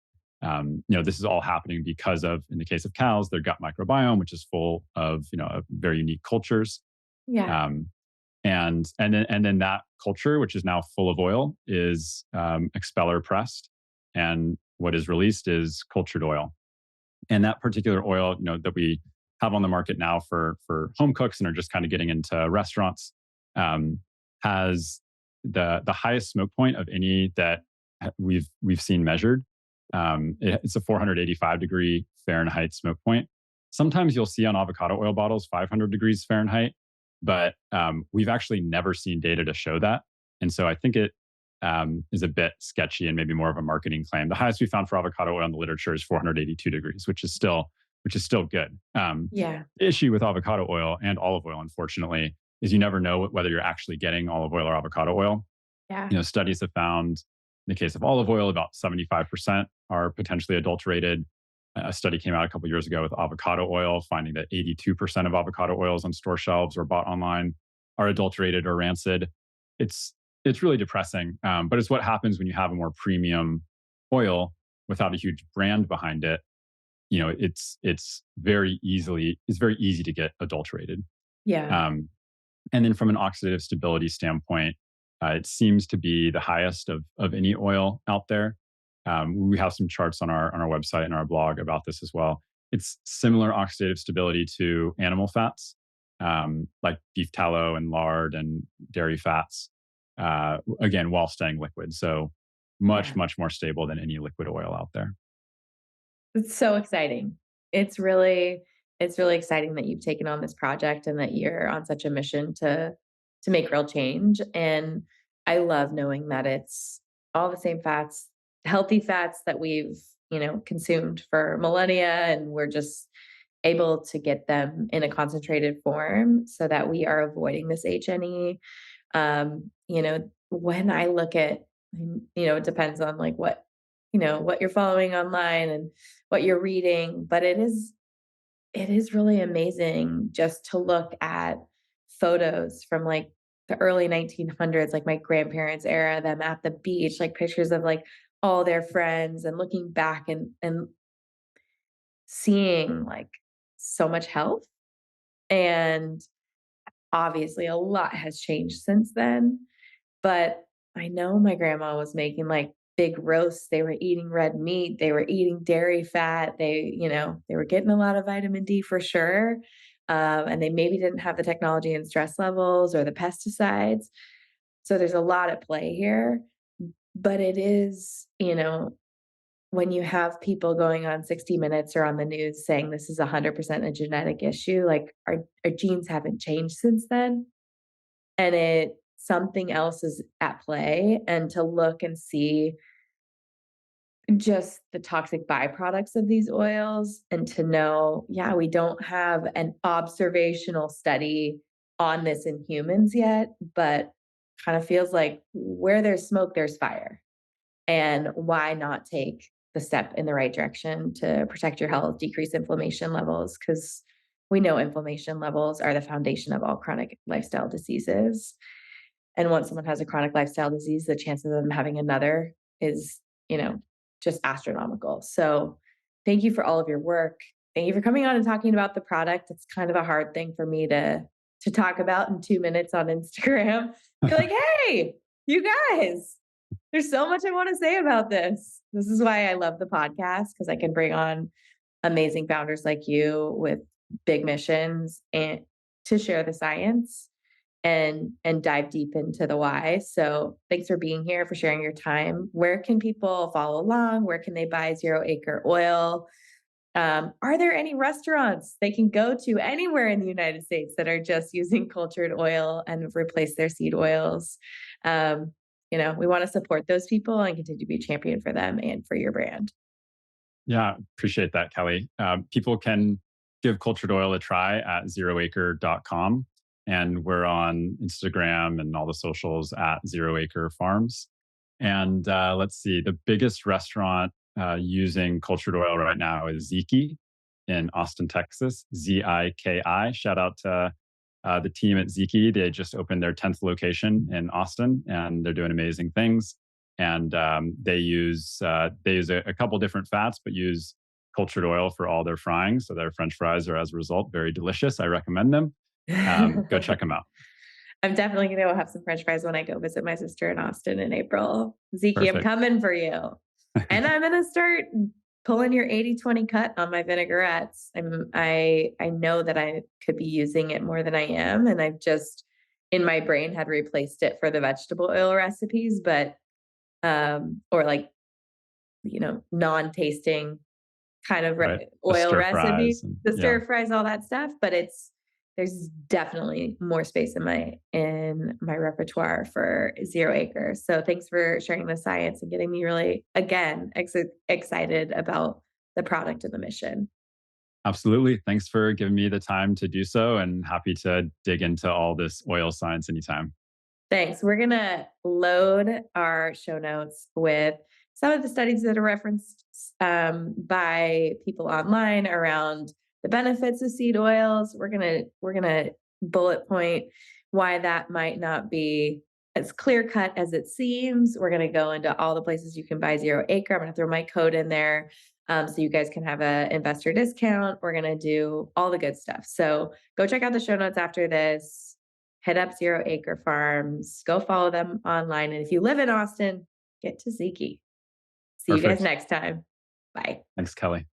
This is all happening because of, in the case of cows, their gut microbiome, which is full of, very unique cultures. Yeah. Um, and then that culture, which is now full of oil, is expeller pressed, and what is released is cultured oil. And that particular oil, that we have on the market now for home cooks and are just kind of getting into restaurants, um, has the highest smoke point of any that we've seen measured. It's a 485 degree Fahrenheit smoke point. Sometimes you'll see on avocado oil bottles 500 degrees Fahrenheit, but we've actually never seen data to show that. And so I think it is a bit sketchy and maybe more of a marketing claim. The highest we found for avocado oil in the literature is 482 degrees, which is still good. Yeah. The issue with avocado oil and olive oil, unfortunately, is you never know whether you're actually getting olive oil or avocado oil. Yeah. Studies have found, in the case of olive oil, about 75% are potentially adulterated. A study came out a couple of years ago with avocado oil, finding that 82% of avocado oils on store shelves or bought online are adulterated or rancid. It's really depressing, but it's what happens when you have a more premium oil without a huge brand behind it. It's very easy to get adulterated. Yeah. Um, and then from an oxidative stability standpoint, it seems to be the highest of any oil out there. We have some charts on our website and our blog about this as well. It's similar oxidative stability to animal fats, like beef tallow and lard and dairy fats. Again, while staying liquid, so much Yeah. much more stable than any liquid oil out there. It's so exciting. It's really it's really exciting that you've taken on this project and that you're on such a mission to make real change. And I love knowing that it's all the same fats, healthy fats that we've, consumed for millennia, and we're just able to get them in a concentrated form so that we are avoiding this HNE. When I look at, it depends on like what you're following online and what you're reading, but it is really amazing just to look at photos from like the early 1900s, like my grandparents' era, them at the beach, like pictures of like all their friends and looking back and seeing like so much health. And obviously a lot has changed since then. But I know my grandma was making, like, big roasts, they were eating red meat, they were eating dairy fat, they were getting a lot of vitamin D for sure, and they maybe didn't have the technology and stress levels or the pesticides, so there's a lot at play here, but it is, when you have people going on 60 Minutes or on the news saying this is 100% a genetic issue, like, our genes haven't changed since then, and it something else is at play, and to look and see just the toxic byproducts of these oils and to know, yeah, we don't have an observational study on this in humans yet, but kind of feels like where there's smoke, there's fire. And why not take the step in the right direction to protect your health, decrease inflammation levels? Because we know inflammation levels are the foundation of all chronic lifestyle diseases. And once someone has a chronic lifestyle disease, the chances of them having another is, just astronomical. So thank you for all of your work. Thank you for coming on and talking about the product. It's kind of a hard thing for me to talk about in 2 minutes on Instagram. Be like, hey, you guys, there's so much I want to say about this. This is why I love the podcast, because I can bring on amazing founders like you with big missions and to share the science and dive deep into the why. So thanks for being here, for sharing your time. Where can people follow along? Where can they buy Zero Acre Oil? Are there any restaurants they can go to anywhere in the United States that are just using cultured oil and replace their seed oils? we want to support those people and continue to be a champion for them and for your brand. Yeah, appreciate that, Kelly. People can give cultured oil a try at zeroacre.com. And we're on Instagram and all the socials at Zero Acre Farms. And let's see, the biggest restaurant using cultured oil right now is Ziki in Austin, Texas, Ziki. Shout out to the team at Ziki. They just opened their 10th location in Austin, and they're doing amazing things. And they use a couple different fats, but use cultured oil for all their frying. So their French fries are, as a result, very delicious. I recommend them. Go check them out. I'm definitely going to have some French fries when I go visit my sister in Austin in April. Zeke, I'm coming for you. And I'm going to start pulling your 80-20 cut on my vinaigrettes. I know that I could be using it more than I am. And I've just, in my brain, had replaced it for the vegetable oil recipes, but, or like, non-tasting kind of Right. oil recipe, the stir Yeah, fries, all that stuff. But there's definitely more space in my repertoire for Zero Acre. So thanks for sharing the science and getting me really, again, excited about the product and the mission. absolutely. Thanks for giving me the time to do so, and happy to dig into all this oil science anytime. Thanks. We're going to load our show notes with some of the studies that are referenced by people online around the benefits of seed oils. We're gonna bullet point why that might not be as clear cut as it seems. We're gonna go into all the places you can buy Zero Acre. I'm gonna throw my code in there so you guys can have an investor discount. We're gonna do all the good stuff. So go check out the show notes after this. Hit up Zero Acre Farms. Go follow them online. And if you live in Austin, get to Ziki. See you guys Perfect. next time. Bye. Thanks, Kelly.